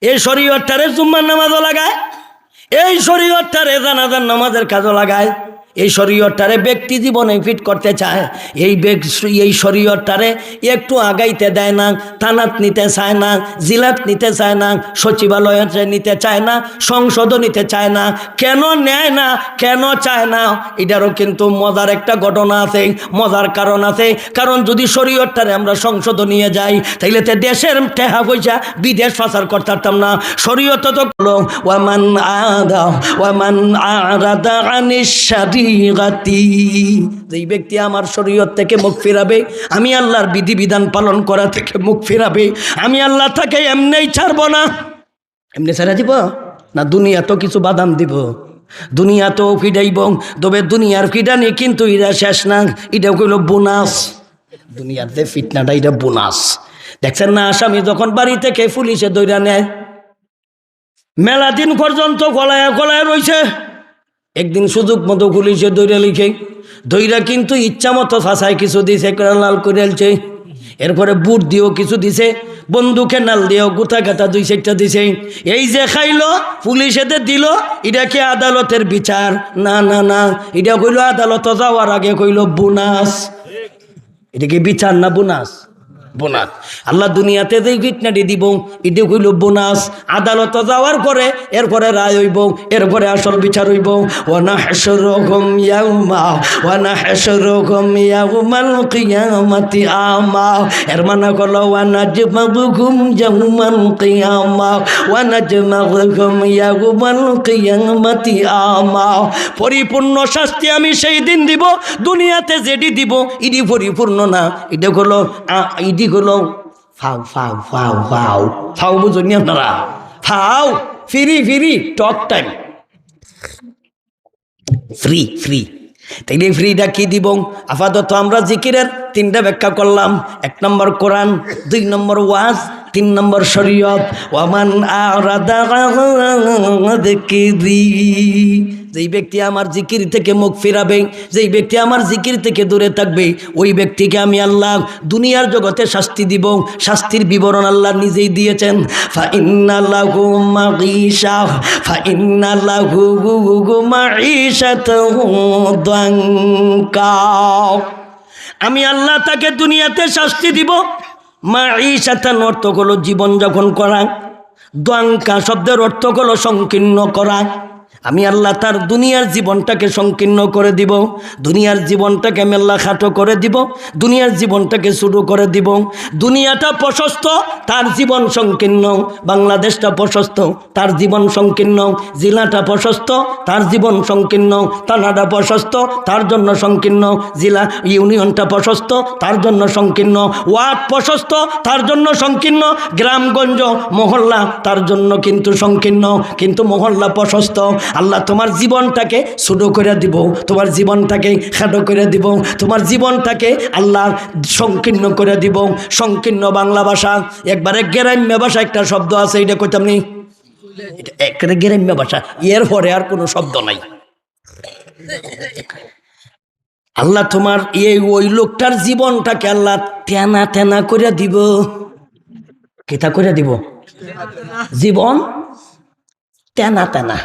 এই শরীয়তটারে জুম্মার নামাজও লাগায়, এই শরীয়তটারে জানাজার নামাজের কাজও লাগায়, এই শরীয়তটারে ব্যক্তি জীবনে ফিট করতে চায়, এই শরীয়তটারে একটু আগাইতে দেয় না, থানাত নিতে চায় না, জিলাত নিতে চায় না, সচিবালয়ে নিতে চায় না, সংসদও নিতে চায় না। কেন নেয় না, কেন চায় না? এটারও কিন্তু মজার একটা ঘটনা আছে, মজার কারণ আছে। কারণ যদি শরীয়তটারে আমরা সংসদ নিয়ে যাই, তাইলে তো দেশের টেহা পয়সা বিদেশ পাচার করতে পারতাম না। শরীয়ত তো ওয়ামান আরাদা আনিশ শরীয়তি, যেই ব্যক্তি আমার শরীয়ত থেকে মুখ ফিরাবে, আমি আল্লাহর বিধিবিধান পালন করা থেকে মুখ ফিরাবে, আমি আল্লাহ তাকে এমনি ছাড়বো না। এমনি ছেড়ে দিব না, দুনিয়া তো কিছু বাদাম দিব, দুনিয়া তো ফিডাইব, তবে দুনিয়ার ফিডানি কিন্তু এরা শেষ না, এটা কইল বোনাস। দুনিয়ার যে ফিটনাটা এটা বোনাস। দেখছেন না, আসামি যখন বাড়ি থেকে পুলিশে দৌড়া নেয়, মেলা দিন পর্যন্ত গলায় গলায় রয়েছে, একদিন সুযোগ মতো পুলিশে দৌড়া লিখে দৌড়া কিন্তু ইচ্ছা মতো ফাঁসায় কিছু দিছে, লাল করে আলছে, এরপরে বুট দিয়েও কিছু দিছে, বন্দুকে নাল দিয়েও গুতা গাতা 2-4টা দিছে। এই যে খাইলো পুলিশেতে দিল, এটা কি আদালতের বিচার? না না না, এটা কইল আদালত যাওয়ার আগে কইল বোনাস। এটা কি বিচার না বোনাস? বোনাস। আল্লাহ দুনিয়াতে যেই ফিটনাটি দিব এটা হইল বোনাস, আদালত যাওয়ার পরে এরপরে রায় হইব, এরপরে আসল বিচার হইব। ওয়ানাহশুরুহুম ইয়াউমাল কিয়ামাতি আমা, এর মানে হলো ওয়ানাজমাউহুম ইয়াউমাল কিয়ামা, ওয়ানাজমাউহুম ইয়াউমাল কিয়ামাতি আমা। পরিপূর্ণ শাস্তি আমি সেই দিন দিব, দুনিয়াতে যেটি দিব ইডি পরিপূর্ণ না, এটা হলো ইডি হলো ফাউ ফাউ ফাউ ফাউ ফাউ, বুঝুন আপনারা? ফাউ free free talk time, free free. তাইলে ফ্রিটা কি দিব? আপাতত আমরা জিকিরের 3টা ব্যাখ্যা করলাম। 1 নম্বর কোরআন, 2 নম্বর ওয়াজ, 3 নম্বর শরীয়ত। ওয়ামান আরাদা যিকরি, যেই ব্যক্তি আমার জিকির থেকে মুখ ফিরাবে, যেই ব্যক্তি আমার জিকির থেকে দূরে থাকবে, ওই ব্যক্তিকে আমি আল্লাহ দুনিয়ার জগতে শাস্তি দিব। শাস্তির বিবরণ আল্লাহ নিজেই দিয়েছেন। ফাইন্না লাহু মাঈশা ফাইন্না লাহু মাঈশাতাহু দাঙ্কা। আমি আল্লাহ তাকে দুনিয়াতে শাস্তি দিব। মাঈশাতান অর্থ হলো জীবন যাপন করা, দাঙ্কা শব্দের অর্থ হলো সংকীর্ণ করা। আমি আল্লাহ তার দুনিয়ার জীবনটাকে সংকীর্ণ করে দিব, দুনিয়ার জীবনটাকে আমি আল্লাহ খাটো করে দিব, দুনিয়ার জীবনটাকে ছোট করে দিব। দুনিয়াটা প্রশস্ত, তার জীবন সংকীর্ণ। বাংলাদেশটা প্রশস্ত, তার জীবন সংকীর্ণ। জেলাটা প্রশস্ত, তার জীবন সংকীর্ণ। থানাটা প্রশস্ত, তার জন্য সংকীর্ণ। জেলা ইউনিয়নটা প্রশস্ত, তার জন্য সংকীর্ণ। ওয়ার্ড প্রশস্ত, তার জন্য সংকীর্ণ। গ্রামগঞ্জ মহল্লা তার জন্য কিন্তু সংকীর্ণ, কিন্তু মহল্লা প্রশস্ত। আল্লাহ তোমার জীবনটাকে ছোট করে দিব, তোমার জীবনটাকে খাটো করে দিব, তোমার জীবনটাকে আল্লাহ সংকীর্ণ করে দিব। সংকীর্ণ বাংলা ভাষা, একবারে গ্রাম্য ভাষা একটা শব্দ আছে, এটা কইতাম নি, এটা একবারে গ্রাম্য ভাষা, এর পরে আর কোনো শব্দ নাই। আল্লাহ তোমার ওই লোকটার জীবনটাকে আল্লাহ তেনা তেনা করে দিব। কেটা করে দিব? জীবন তেনা তেনা।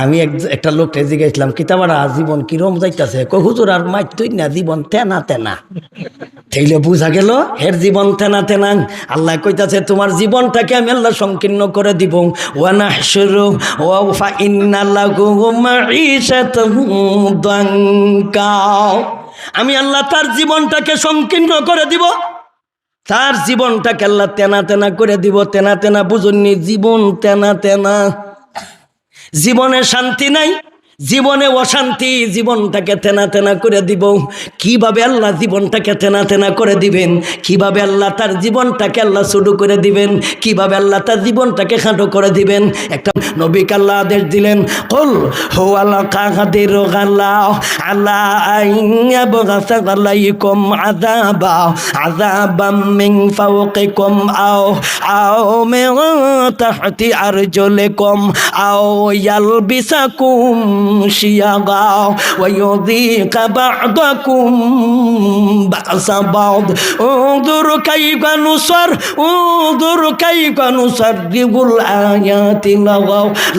আমি একটা লোকটা জিজ্ঞাসলাম, কিতাবারা জীবন কিরম যাইতেছে? হুজুর আর মাইতই না, জীবন তেনা তেনা। তাইলে বুঝা গেল এর জীবন তেনা তেনা। আল্লাহ কইতাছে তোমার জীবনটাকে আমি আল্লাহ সংকীর্ণ করে দিব। ওয়ানাহশুরু ওয়া ফাইন্না লাহু মাঈশাতাহু দাঙ্কা। আমি আল্লাহ তার জীবনটাকে সংকীর্ণ করে দিব, তার জীবনটাকে আল্লাহ তেনা তেনা করে দিব। তেনা তেনা বুঝুননি? জীবন তেনা তেনা। জীবনে শান্তি নাই, জীবনে অশান্তি, জীবনটাকে তেনা তেনা করে দিব। কিভাবে আল্লাহ জীবনটাকে তেনা তেনা করে দিবেন? কিভাবে আল্লাহ তার জীবনটাকে আল্লাহ ছোট করে দিবেন? কিভাবে আল্লাহ তার জীবনটাকে খাটো করে দিবেন? একটা নবীকে আল্লাহ আদেশ দিলেন, কুল হুয়াল কাদিরু আলা আলা আইয়াবগাসা আলাইকুম আযাবা আযাবাম মিন ফাওকিকুম আও মিন তাহতি আরজুলিকুম আও ইয়ালবিসাকুম শিয়াগা ওয়া ইউযীকা বা'দাকুম বা'সা বা'দ উনজুর কাইফা নুসাররিফুল আয়াতি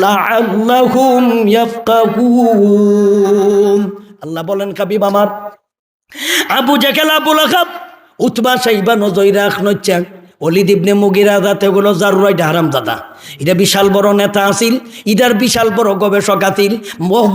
লাআল্লাহুম ইয়াফকাহুন। আল্লাহ বলেন, হাবিব আমার আবু জাহেল, আবু লাহাব, উতবা, শাইবা, নজয়রা, আখনচ্চা, ওলিদ ইবনে মুগিরা, যাতে গুলো জারুরাইটা হারামজাদা, এটা বিশাল বড় নেতা আছিল, ইদার বিশাল বড় গবেষক আছিল,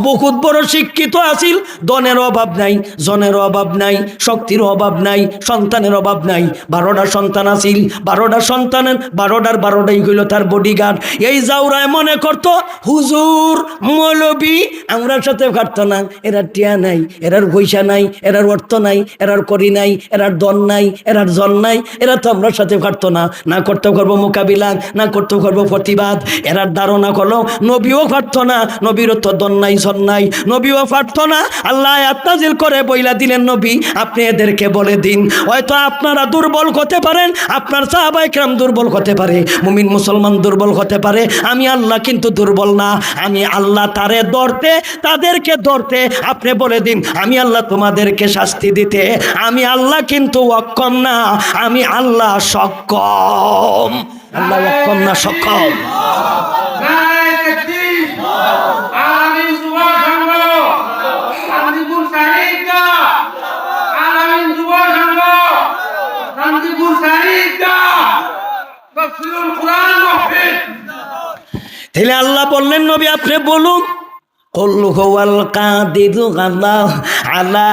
বহুত বড় শিক্ষিত আছিল। দনের অভাব নাই, জনের অভাব নাই, শক্তির অভাব নাই, সন্তানের অভাব নাই। 12টা সন্তান আছিল, 12টা সন্তানের 12টাই হইল তার বডিগার্ড। এই জাউরায় মনে করত হুজুর মৌলবি আমরার সাথে ঘাটত না, এরার টিয়া নাই, এরার পয়সা নাই, এরার অর্থ নাই, এরার করি নাই, এরার দন নাই, এরার জন নাই, এরা তো আমরার সাথে ঘাটত না। না করতে পারবো মোকাবিলা, না করতে পারবো প্রতিবাদ। এরার ধারণা হলো নবীও পারত না, নবীরও তো দন নাই, জন নাই, নবীও পারত না। আল্লাহ আয়াত নাযিল করে বইলা দিলেন, নবী আপনি এদেরকে বলে দিন, হয়তো আপনারা দুর্বল হতে পারেন, আপনার সাহাবায়ে কেরাম দুর্বল হতে পারে, মুমিন মুসলমান দুর্বল হতে পারে, আমি আল্লাহ কিন্তু দুর্বল না। আমি আল্লাহ তারে ধরতে, তাদেরকে ধরতে আপনি বলে দিন, আমি আল্লাহ তোমাদেরকে শাস্তি দিতে আমি আল্লাহ কিন্তু অক্ষম না, আমি আল্লাহ সক্ষম। আল্লাহ অক্ষম না, সক্ষম। তাহলে আল্লাহ বললেন, নবী আপনি বলুন, কুল হুয়াল কাদিরু আলা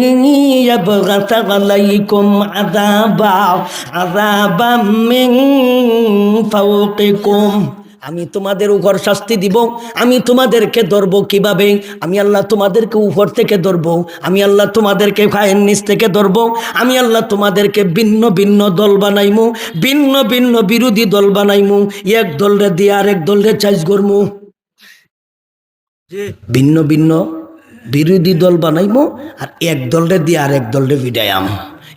আইয়াবগাসা আলাইকুম আযাবাম মিন ফাওকিকুম। আমি তোমাদের উপর শাস্তি দিব, আমি তোমাদেরকে ধরব। কিভাবে? আমি আল্লাহ তোমাদেরকে উপর থেকে ধরব, আমি আল্লাহ তোমাদেরকে পায়ের নিচ থেকে ধরব, আমি আল্লাহ তোমাদেরকে ভিন্ন ভিন্ন দল বানাইমু, ভিন্ন ভিন্ন বিরোধী দল বানাইমু। এক দলরে দিয়ে আরেক দলরে চাইজ করমু, ভিন্ন ভিন্ন বিরোধী দল বানাইমু, আর এক দলরে দিয়ে আরেক দলরে বিদায়াম।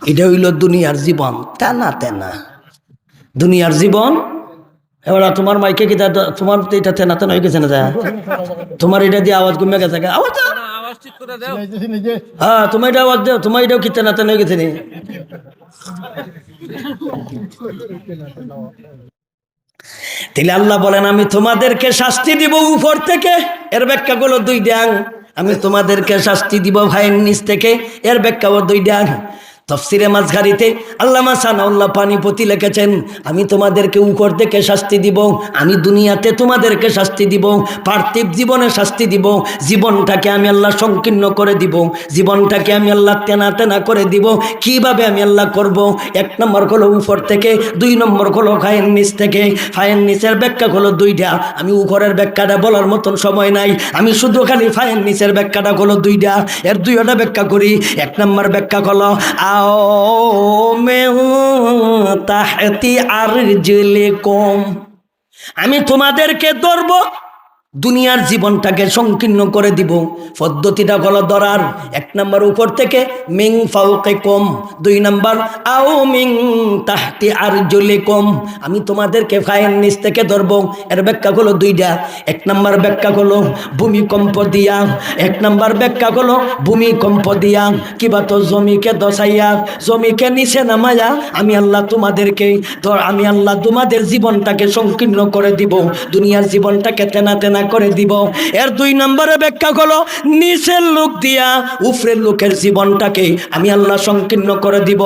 এটা হইল দুনিয়ার জীবন, তেনা তেনা দুনিয়ার জীবন এবার তোমার মাইকে কি তোমার এটা তেনাতেন হয়ে গেছে না যা তোমার এটা দিয়ে আওয়াজ কমে গেছে আওয়াজ হ্যাঁ তোমার এটা আওয়াজ দাও তোমার এটাও কি তেনাতেন হয়ে গেছে নি তাহলে আল্লাহ বলেন আমি তোমাদেরকে শাস্তি দিব উপর থেকে, এর ব্যাখ্যা গুলো দুই ডাং। আমি তোমাদেরকে শাস্তি দিব ভাইয়ের নিচ থেকে, এর ব্যাখ্যাও দুই ডাং। তফসিরে মাঝখারিতে আল্লামা সানাউল্লাহ পানিপতি লিখেছেন আমি তোমাদেরকে উপর থেকে শাস্তি দিব, আমি দুনিয়াতে তোমাদেরকে শাস্তি দিব, পার্থিব জীবনে শাস্তি দিব, জীবনটাকে আমি আল্লাহ সংকীর্ণ করে দিব, জীবনটাকে আমি আল্লাহ তেনা তেনা করে দিব। কিভাবে আমি আল্লাহ করব? এক নম্বর হলো উপর থেকে, দুই নম্বর হলো ফায়ের নিচ থেকে। ফায়ের নিচের ব্যাখ্যা হলো দুইটা, আমি উপরের ব্যাখ্যাটা বলার মতন সময় নাই, আমি শুধু খালি ফায়ের নিচের ব্যাখ্যাটা হলো দুইটা, এর দুইটা ব্যাখ্যা করি। এক নম্বর ব্যাখ্যা হলো আমি তোমাদেরকে ধরব, দুনিয়ার জীবনটাকে সংকীর্ণ করে দিব। পদ্ধতিটা হলো ধরার, এক নম্বর উপর থেকে মিং ফাউকে কম, দুই নম্বর আও মিং তাহতি আরজুলিকুম, আমি তোমাদেরকে ফায়ের নিচ থেকে ধরব। এর ব্যাখ্যা হলো দুইটা, এক নম্বর ব্যাখ্যা হলো ভূমিকম্প দিয়া, এক নম্বর ব্যাখ্যা হলো ভূমিকম্প দিয়া, কিবা তো জমিকে দশাইয়া, জমিকে নিচে নামাইয়া আমি আল্লাহ তোমাদেরকে আমি আল্লাহ তোমাদের জীবনটাকে সংকীর্ণ করে দিব, দুনিয়ার জীবনটাকে তেনা তেনা করে দিব। এর দুই নম্বরে ব্যাখ্যা হলো নিচের লোক দিয়া উপরের লোকের জীবনটাকে আমি আল্লাহ সংকীর্ণ করে দিব,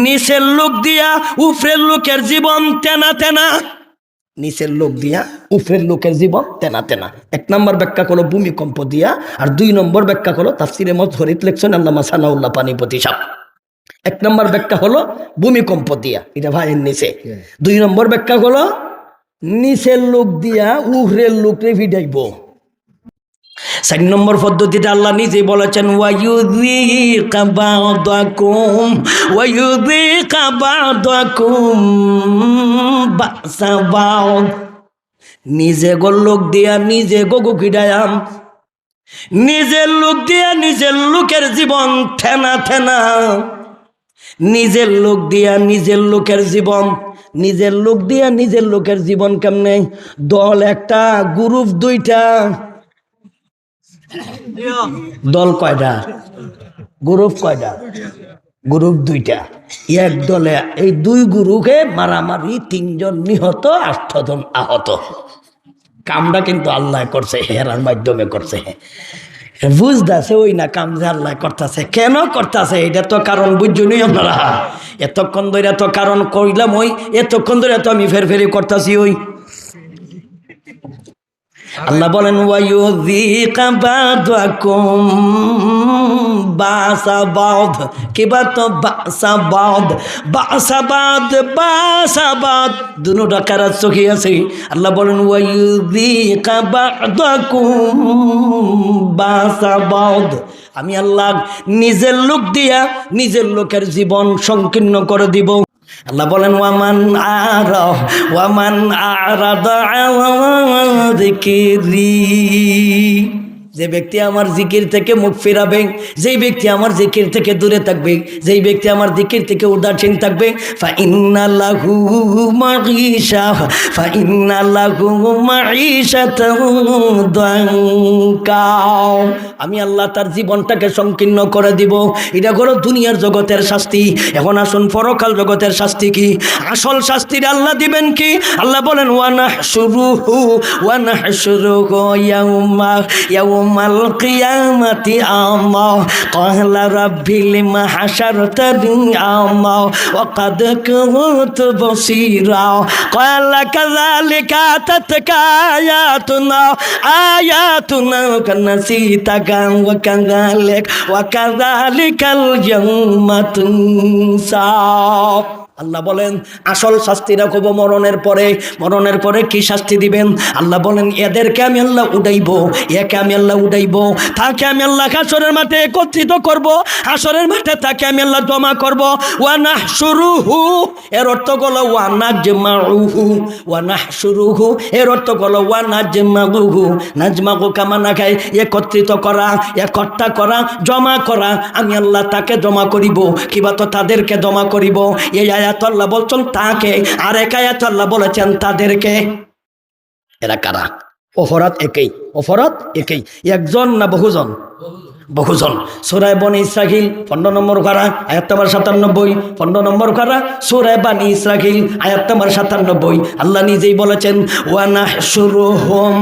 নিচের লোক দিয়া উপরের লোকের জীবন তেনা তেনা, নিচের লোক দিয়া উপরের লোকের জীবন তেনা তেনা। এক নম্বর ব্যাখ্যা হলো ভূমিকম্প দিয়া, আর দুই নম্বর ব্যাখ্যা হলো তাফসিরে মুজহরিত লিখছেন আল্লামা সানাউল্লাহ পানিপতি সাহেব। এক নম্বর ব্যাখ্যা হলো ভূমিকম্প দিয়া, এটা ভাইয়ের নিচে। দুই নম্বর ব্যাখ্যা হলো নিচের লোক দিয়া উপরের লোকরে ভিড়াইব। চার নম্বর পদ্ধতিটা আল্লাহ নিজে বলেছেন ওয়ায়ুযিকা বা'দাকুম বা'সা বা'দ, নিজে গো লোক দিয়া নিজে গো ভিড়ায়াম, নিজের লোক দিয়া নিজের লোকের জীবন থেনা থেনা, নিজের লোক দিয়া নিজের লোকের জীবন, নিজের লোক দিয়া নিজের লোকের জীবন কেমনে? দল একটা, গ্রুপ দুইটা। দল কয়টা? গ্রুপ কয়টা? গ্রুপ দুইটা। এক দলে এই দুই গ্রুপে মারামারি, 3 জন নিহত, 8 জন আহত। কামটা কিন্তু আল্লাহ করছে, হেরার মাধ্যমে করছে। বুঝতেছে ওই না কাম যে আল্লাহ করতেছে, কেন করতেছে এটা তো কারণ বুঝছনি আপনারা। এতক্ষণ ধরে তো কারণ কইলাম, ওই এতক্ষণ ধরে তো আমি ফেরি করতেছি ওই। আল্লাহ বলেন ওয়ায়ুযিকা বা'দাকুম বা'সা বা'দ, কিবা তো বা'সা বা'দ, বা'সা বা'দ, বা'সা বা'দ দুটোটা কারাত সহি আছে। আল্লাহ বলেন ওয়ায়ুযিকা বা'দাকুম বা'সা বা'দ, আমি আল্লাহ নিজের লোক দিয়া নিজের লোকের জীবন সংকীর্ণ করে দিব। আল্লাহ বলেন ওয়ামান আরাদা আন যিকরি, যে ব্যক্তি আমার জিকির থেকে মুখ ফিরাবে, যেই ব্যক্তি আমার জিকির থেকে দূরে থাকবে, যেই ব্যক্তি আমার জিকির থেকে উদাসীন থাকবে, ফাইন্না লাহু মাঈশাতান দানকা, আমি আল্লাহ তার জীবনটাকে সংকীর্ণ করে দিব। এটা হলো দুনিয়ার জগতের শাস্তি। এখন আসুন পরকাল জগতের শাস্তি কি? আসল শাস্তির আল্লাহ দিবেন কি? আল্লাহ বলেন ওয়ানাহশুরুহু ইয়াউমাল কিয়ামাতি আমা ক্বালা রাব্বি লিমা হাশারতানি আমা ওয়া কাদ কুনতু বাসীরা ক্বালা কাযালিকা তাতকা আয়াতুনা কানাসিতাকা ওয়া কাযালিকাল ইয়াউমা তুনসা। আল্লাহ বলেন আসল শাস্তি রাখব মরণের পরে। মরণের পরে কি শাস্তি দিবেন? আল্লাহ বলেন এদেরকে আমি আল্লাহ উঠাইব, একে আমি আল্লাহ আল্লাহ উঠাইব, তাকে আমি আল্লাহ হাসরের মাঠে একত্রিত করব, হাসরের মাঠে তাকে আমি আল্লাহ জমা করব। ওয়া নাহশুরুহু এর অর্থ হলো ওয়া নাজমাউহু, ওয়া নাহশুরুহু এর অর্থ হলো ওয়া নাজমাউহু, নাজমাউ কামানা খায় একত্রিত করা, একট্টা করা, জমা করা। আমি আল্লাহ তাকে জমা করিব, কিবা তো তাদেরকে জমা করিব। এই আয়াত আল্লাহ বলছেন তাকে, আর এক আয়াত আল্লাহ বলেছেন তাদেরকে। এরা কারা? অপরাধ একই, অপরাধ একই, একজন না বহুজন? বহুজন। সূরা বনী ইসরাঈল 15 নম্বর পারা আয়াত নম্বর 97, 15 নম্বর পারা সূরা বনী ইসরাঈল আয়াত নম্বর 97। আল্লাহ নিজেই বলেছেন ওয়া নাহশুরুহুম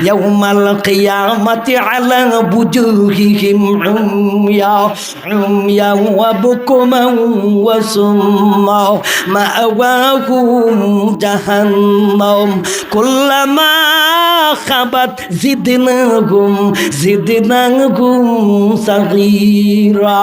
ইয়াউমাল কিয়ামাতি আলা বুজুহিহিম উময়া ওয়া বুকুমান ওয়া সুম্মা মাআওয়াহুম জাহান্নাম কুল্লামা খাবাত জিদনাহুম সাগীরা।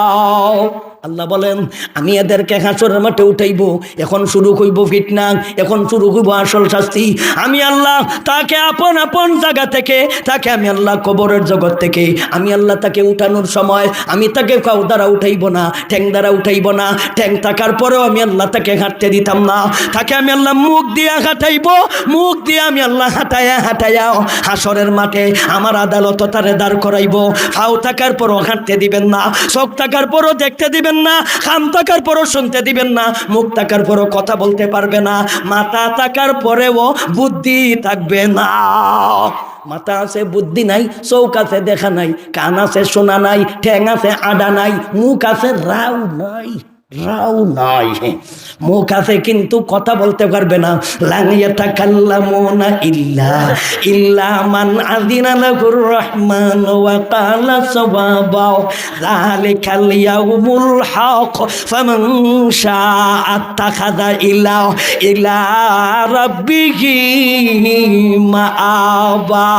আল্লাহ বলেন আমি এদেরকে হাসরের মাঠে উঠাইব, এখন শুরু হইব ফিতনা, এখন শুরু হইব আসল শাস্তি। আমি আল্লাহ তাকে আপন আপন জায়গা থেকে, তাকে আমি আল্লাহ কবরের জগৎ থেকে আমি আল্লাহ তাকে উঠানোর সময় আমি তাকে কাউ দ্বারা উঠাইব না, ঠ্যাং দ্বারা উঠাইব না। ঠ্যাং থাকার পরেও আমি আল্লাহ তাকে হাঁটতে দিতাম না, তাকে আমি আল্লাহ মুখ দিয়ে হাঁটাইব, মুখ দিয়ে আমি আল্লাহ হাঁটাইয়া হাসরের মাঠে আমার আদালত তারে দাঁড় করাইব। হাও থাকার পরও হাঁটতে দিবেন না, চোখ থাকার পরও দেখতে দিবেন না, কান থাকার পরও শুনতে দিবেন না, মুখ থাকার পরও কথা বলতে পারবে না, মাথা থাকার পরেও বুদ্ধি থাকবে না। মাথা আছে বুদ্ধি নাই, চৌক আছে দেখা নাই, কান আছে শোনা নাই, ঠ্যাং আছে আডা নাই, মুখ আছে রাও নাই, রাও নাই, মুখ আছে কিন্তু কথা বলতে পারবে না। লা ইয়াতাকাল্লামুনা ইল্লা মান আযিনা লাহুর রহমান ওয়া ক্বালা সাওয়াবা যালিকাল ইয়াউমুল হক ফামান শাআ আত্তাখাযা ইলা রাব্বিহি মাআবা।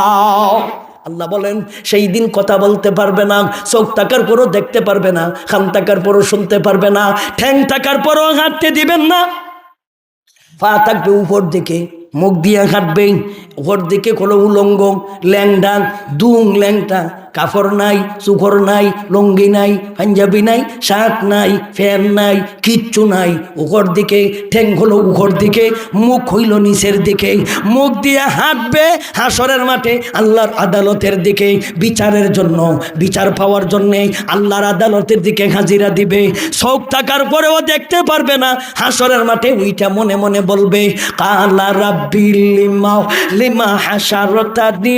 আল্লাহ বলেন সেই দিন কথা বলতে পারবে না, চোখ থাকার পরও দেখতে পারবে না, কান থাকার পরও শুনতে পারবে না, ঠ্যাং থাকার পরও হাঁটতে দিবেন না। পা থাকবে উপর দিকে, মুখ দিয়ে হাঁটবে, উপর দিকে কোনো উলঙ্গ, ল্যাংডা, দুং ল্যাংটা, কাপড় নাই, চুখর নাই, লঙ্গি নাই, পাঞ্জাবি নাই, শার্ট নাই, ফ্যান নাই, কিচ্ছু নাই। উপর দিকে ঠ্যাং হলো উপর দিকে, মুখ হইল নিচের দিকে, মুখ দিয়ে হাঁটবে হাসরের মাঠে আল্লাহর আদালতের দিকে, বিচারের জন্য, বিচার পাওয়ার জন্যে আল্লাহর আদালতের দিকে হাজিরা দিবে। চোখ থাকার পরেও দেখতে পারবে না, হাসরের মাঠে ওইটা মনে মনে বলবে কালা রাব্বিল লিমা হাসারতানি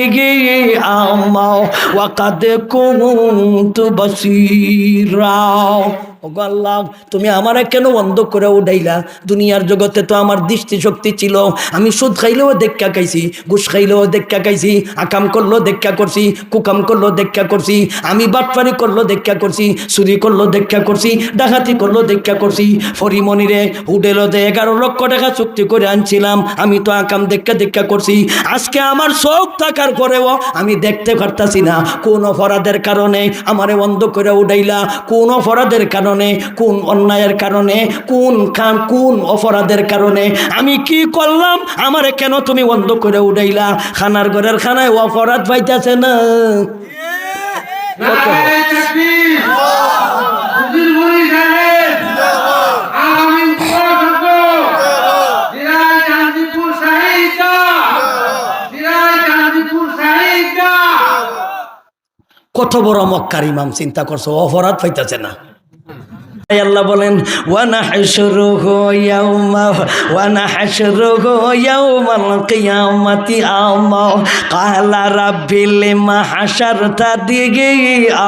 আমা ওয়া কাদ কুনতু বাসীরা। ওগো আল্লাহ তুমি আমারে কেন বন্ধ করে উঠাইলা? দুনিয়ার জগতে তো আমার দৃষ্টি শক্তি ছিল, আমি সুদ খাইলেও দেখা খাইছি, ঘুষ খাইলেও দেখা খাইছি, আকাম করলো দেখা করছি, কুকাম করলো দেখা করছি, আমি বাটপারি করলো দেখা করছি, চুরি করলো দেখা করছি, ডাকাতি করলো দেখা করছি। ফরিমনিরে হোটেলতে 11 লক্ষ টাকা চুক্তি করে আনছিলাম, আমি তো আকাম দেখা করছি। আজকে আমার চোখ থাকার পরেও আমি দেখতে পারতাছি না। কোন অপরাধের কারণে আমারে বন্ধ করে উঠাইলা? কোন অপরাধের কারণে, কোন অন্যায়ের কারণে, কোন অপরাধের কারণে? আমি কি করলাম আমারে কেন তুমি বন্ধ করে উঠাইলা? খানার ঘরের খানায় অপরাধ পাইতেছে না। কত বড় মক্কার ইমাম, চিন্তা করছো, অপরাধ পাইতেছে না। আল্লাহ বলেন ওয়া নাহশুরুহু ইয়াউমাল কিয়ামাতি আমা ক্বালা রাব্বিল লিমা হাশারতানি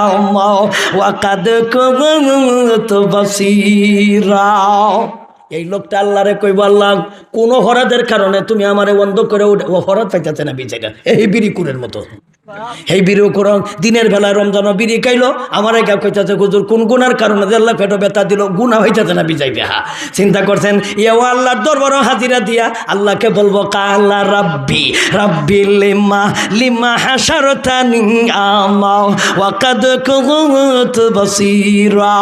আমা ওয়া কাদ কুনতু বাসীরা। এই লোকটা আল্লাহরে কইব আল্লাহ কোন অপরাধের কারণে তুমি আমারে বন্ধ করে অপরাধ পাইতেছে না বিচারা, এই বিরিকুরের মতো। এই বিড়িও করো দিনের বেলায় রমজানও বিড়ি খাইলো আমার একা কইতাছে হুজুর কোন গুনার কারণে যে আল্লাহ পেটো ব্যথা দিল গুনাহ হইতাছে না বিজাইবে চিন্তা করছেন ইয়া আল্লাহর দরবারও হাজিরা দিয়া আল্লাহকে বলবো কালা রাব্বি রাব্বি লিমা হাশারতানি আমা ওয়া কাদ কুনতু বাসীরা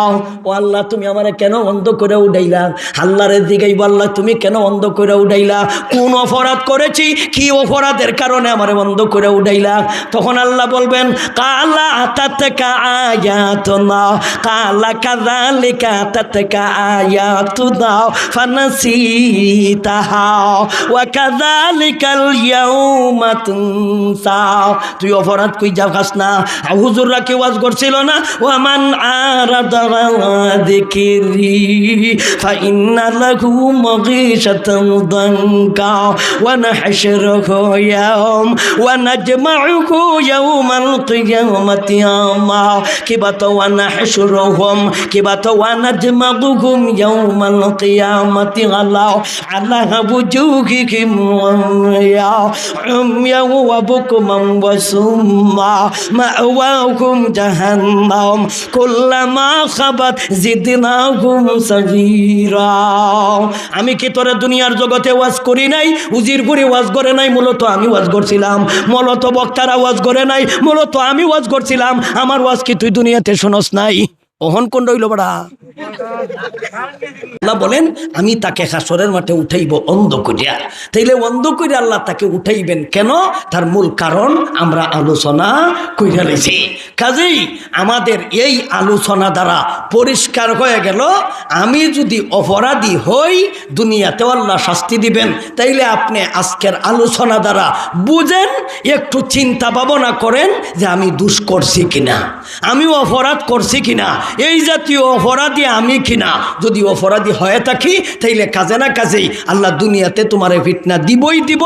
ও আল্লাহ তুমি আমারে কেন অন্ধ করে উঠাইলা আল্লাহরে জিগাইব আল্লাহ তুমি কেন অন্ধ করে উঠাইলা কোন অপরাধ করেছি কি অপরাধের কারণে আমারে অন্ধ করে উঠাইলা তখন আল্লাহ বলবেন কালা তাতকা আয়াতুনা কালা কাযালিকা তাতকা আয়াতুনা ফানাসিতাহা ওয়া কাযালিকাল ইয়াউমা তুনসা তুই অপরাধ কই যাও খাস না হুজুররা কি ওয়াজ করছিল না ওয়া মান আরাদা যিকরি ফাইন্না লাহু মাগীশাতান দানকা ওয়া নাহশুরুহু ইয়াউম ওয়া নাজমাউহু ইয়াউমাল কিয়ামাতি আমা কিবাতা ওয়া নাহশুরুহুম কিবাতা ওয়া নাজমাউহুম ইয়াউমাল কিয়ামাতি আলা বুজুহিহিম উমিয়া ওয়া বুকমান ওয়া সুম্মা মাওয়াহুম জাহান্নাম কুল্লামা খাবাত জিদনাহুম সাগীরা আমি কি তোরে দুনিয়ার জগতে ওয়াজ করি নাই উজির করে ওয়াজ করে নাই মূলত আমি ওয়াজ করছিলাম মূলত বক্তারা ওয়াজ করে নাই মূলত আমি ওয়াজ করছিলাম আমার ওয়াজ কি তুই দুনিয়াতে শুনস নাই ওহন কোন রইল বড়া আল্লাহ বলেন আমি তাকে হাসরের মাঠে উঠাইব অন্ধ করিয়া তাইলে অন্ধ করিয়া আল্লাহ তাকে উঠাইবেন কেন তার মূল কারণ আমরা আলোচনা কইরা লইছি কাজেই আমাদের এই আলোচনা দ্বারা পরিষ্কার হয়ে গেল আমি যদি অপরাধী হই দুনিয়াতেও আল্লাহ শাস্তি দিবেন তাইলে আপনি আজকের আলোচনা দ্বারা বুঝেন একটু চিন্তা ভাবনা করেন যে আমি দোষ করছি কিনা আমি অপরাধ করছি কিনা এই জাতীয় অপরাধী আমি কিনা যদি অপরাধী হয়ে থাকি তাইলে কাজে না কাজেই আল্লাহ দুনিয়াতে তোমারে ফিতনা দিবই দিব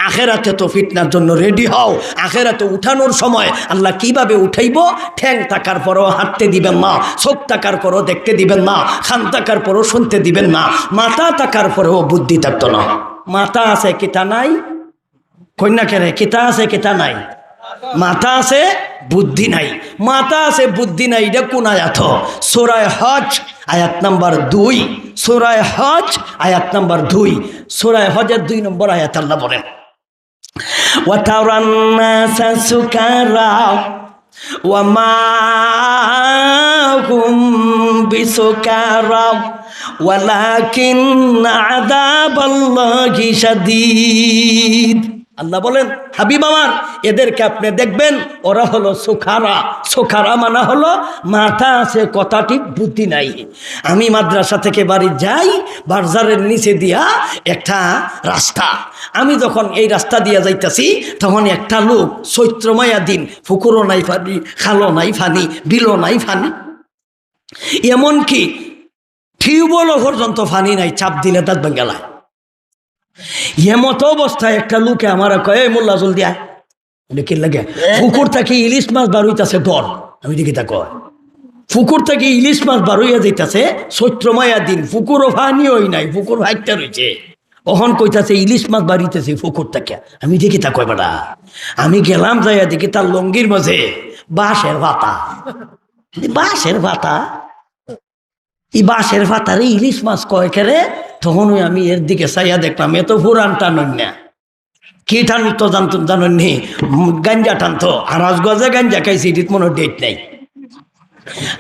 আখেরাতে তো ফিতনার জন্য রেডি হও আখেরাতে উঠানোর সময় আল্লাহ কিভাবে উঠাইব ঠ্যাং থাকার পরও হাঁটতে দিবেন না চোখ থাকার পরও দেখতে দিবেন না খান থাকার পরও শুনতে দিবেন না মাথা থাকার পরেও বুদ্ধি থাকতো না মাথা আছে কিতা নাই কন্যা কেরে কিতা আছে কিতা নাই মাথা আছে বুদ্ধি নাই মাথা আছে বুদ্ধি নাই এটা কোন আয়াত সূরা হজ আয়াত নাম্বার 2 সূরা হজ আয়াত নাম্বার 2 সূরা হজের 2 নম্বর আয়াত আল্লাহ বলেন ওয়া তারান নাসা সুকারা ওয়া মা হুম বিসুকারা ওয়ালাকিন আযাবাল্লাহি শাদীদ আল্লাহ বলেন হাবিব আমার এদেরকে আপনি দেখবেন ওরা হলো সুখারা সুখারা মানে হলো মাথা আছে কথা ঠিক বুদ্ধি নাই আমি মাদ্রাসা থেকে বাড়ি যাই বাজারের নিচে দিয়া একটা রাস্তা আমি যখন এই রাস্তা দিয়া যাইতাছি তখন একটা লোক চৈত্রমায়া দিন পুকুরও নাই ফানি খালও নাই ফানি বিলও নাই ফানি এমনকি টিউবওয়েলও পর্যন্ত ফানি নাই চাপ দিলে তার বেঙ্গালায় এমতো অবস্থায় একটা লোকে আমার কয়ে মোল্লা জলদি আয় কি লাগে পুকুর থেকে ইলিশ মাছ বার হইতাছে দর আমি দেখি তা কয় পুকুর থেকে ইলিশ মাছ বার হইয়া যাইতাছে চৈত্রমায়া দিন পুকুরও ফানি হই নাই পুকুর ভাইটা রয়েছে ওহন কইতাছে ইলিশ মাছ বাড়িতেছে পুকুর থেকে আমি দেখি তা কয় বেটা আমি গেলাম যাইয়া দেখি তার লঙ্গির মাঝে বাঁশের পাতা বাঁশের পাতা এই বাঁশের পাতারে ইলিশ মাছ কয় কেরে তখন আমি এর দিকে চাইয়া দেখলাম এত পুরান টানুন না কি টানতো জানেন নি গাঞ্জা টানতো আর আজগজে গাঞ্জা খাইছি এটির কোনো ডেট নাই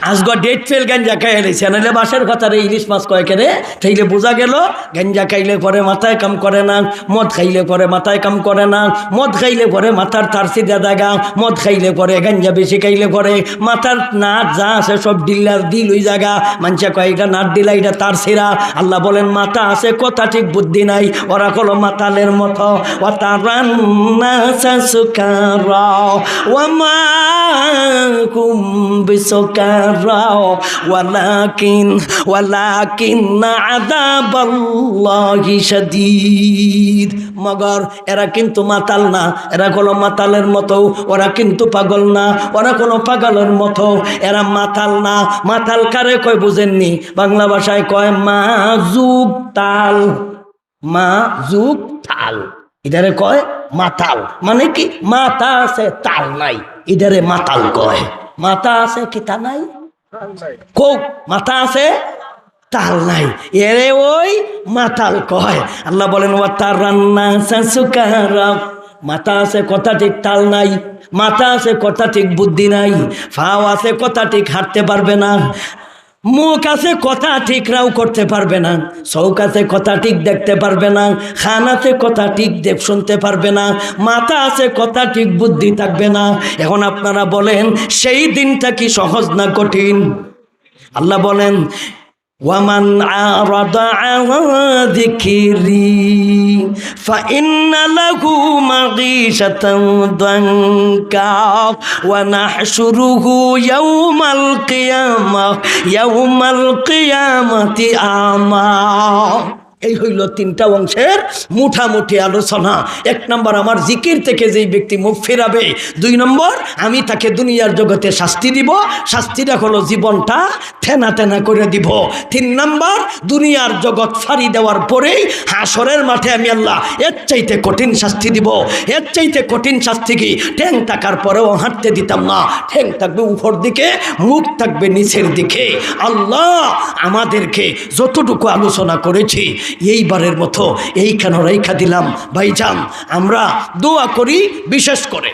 আজগো ডেট ফেল গাঞ্জা খাই এলেছে নাহলে বাঁশের পাতারে ইলিশ মাছ কয় কেরে তাইলে বোঝা গেল গাঞ্জা খাইলে পরে মাথায় কাম করে না মদ খাইলে পরে মাথায় কাম করে না মদ খাইলে পরে মাথার তার সিধা দাগা মদ খাইলে পরে গাঞ্জা বেশি খাইলে পরে মাথার নাট যা আছে সব ডিল্লার দিল ওই জায়গা মানুষে কয় এটা নাট দিলা এটা তার সেরা আল্লাহ বলেন মাথা আছে কথা ঠিক বুদ্ধি নাই ওরা হলো মাতালের মতো ও তারান নাসা সুকারা ওয়া মা হুম বিসুকারা ওয়ালাকিন আযাবাল্লাহি শাদীদ মগর এরা কিন্তু মাতাল না এরা হলো মাতালের মতো ওরা কিন্তু পাগল না ওরা কোনো পাগলের মতো এরা মাতাল না মাতাল কারে কয় বুঝেননি বাংলা ভাষায় কয় মা যুগ তাল মা যুগ তাল ইধারে কয় মাতাল, মানে কি মাথা আছে তাল নাই, ইধারে মাতাল কয়। মাথা আছে কি তা নাই, কো মাথা আছে তাল নাই, এরে ওই মাতাল কয়। আল্লাহ বলেন ওয়া তারান্না সুকারা, মাথা আছে কথা ঠিক তাল নাই, মাথা আছে কথা ঠিক বুদ্ধি নাই, ফাও আছে কথা ঠিক হাঁটতে পারবে না, মুখ আছে কথা ঠিক রাও করতে পারবে না, চৌক আছে কথা ঠিক দেখতে পারবে না, খান আছে কথা ঠিক দেখ শুনতে পারবে না, মাথা আছে কথা ঠিক বুদ্ধি থাকবে না। এখন আপনারা বলেন সেই দিনটা কি সহজ না কঠিন? আল্লাহ বলেন ওয়ামান আরাদা আলা যিকরি ফাইন্না লাহু মাঈশাতান দানকা ওয়া নাহশুরুহু ইয়াউমাল কিয়ামাতি আমা। এই হইল তিনটা অংশের মুঠামুঠি আলোচনা। এক নম্বর, আমার জিকির থেকে যেই ব্যক্তি মুখ ফেরাবে। দুই নম্বর, আমি তাকে দুনিয়ার জগতে শাস্তি দিব, শাস্তিটা হলো জীবনটা থেনা থেনা করে দিব। তিন নম্বর, দুনিয়ার জগৎ ফাড়ি দেওয়ার পরেই হাসরের মাঠে আমি আল্লাহ এর চাইতে কঠিন শাস্তি দিব। এর চাইতে কঠিন শাস্তি কি? ঠ্যাং থাকার পরেও হাঁটতে দিতাম না, ঠ্যাং থাকবে উপর দিকে, মুখ থাকবে নিচের দিকে। আল্লাহ আমাদেরকে যতটুকু আলোচনা করেছি এইবারের মতো এইখানে রেখা দিলাম। ভাইজান, আমরা দোয়া করি বিশেষ করে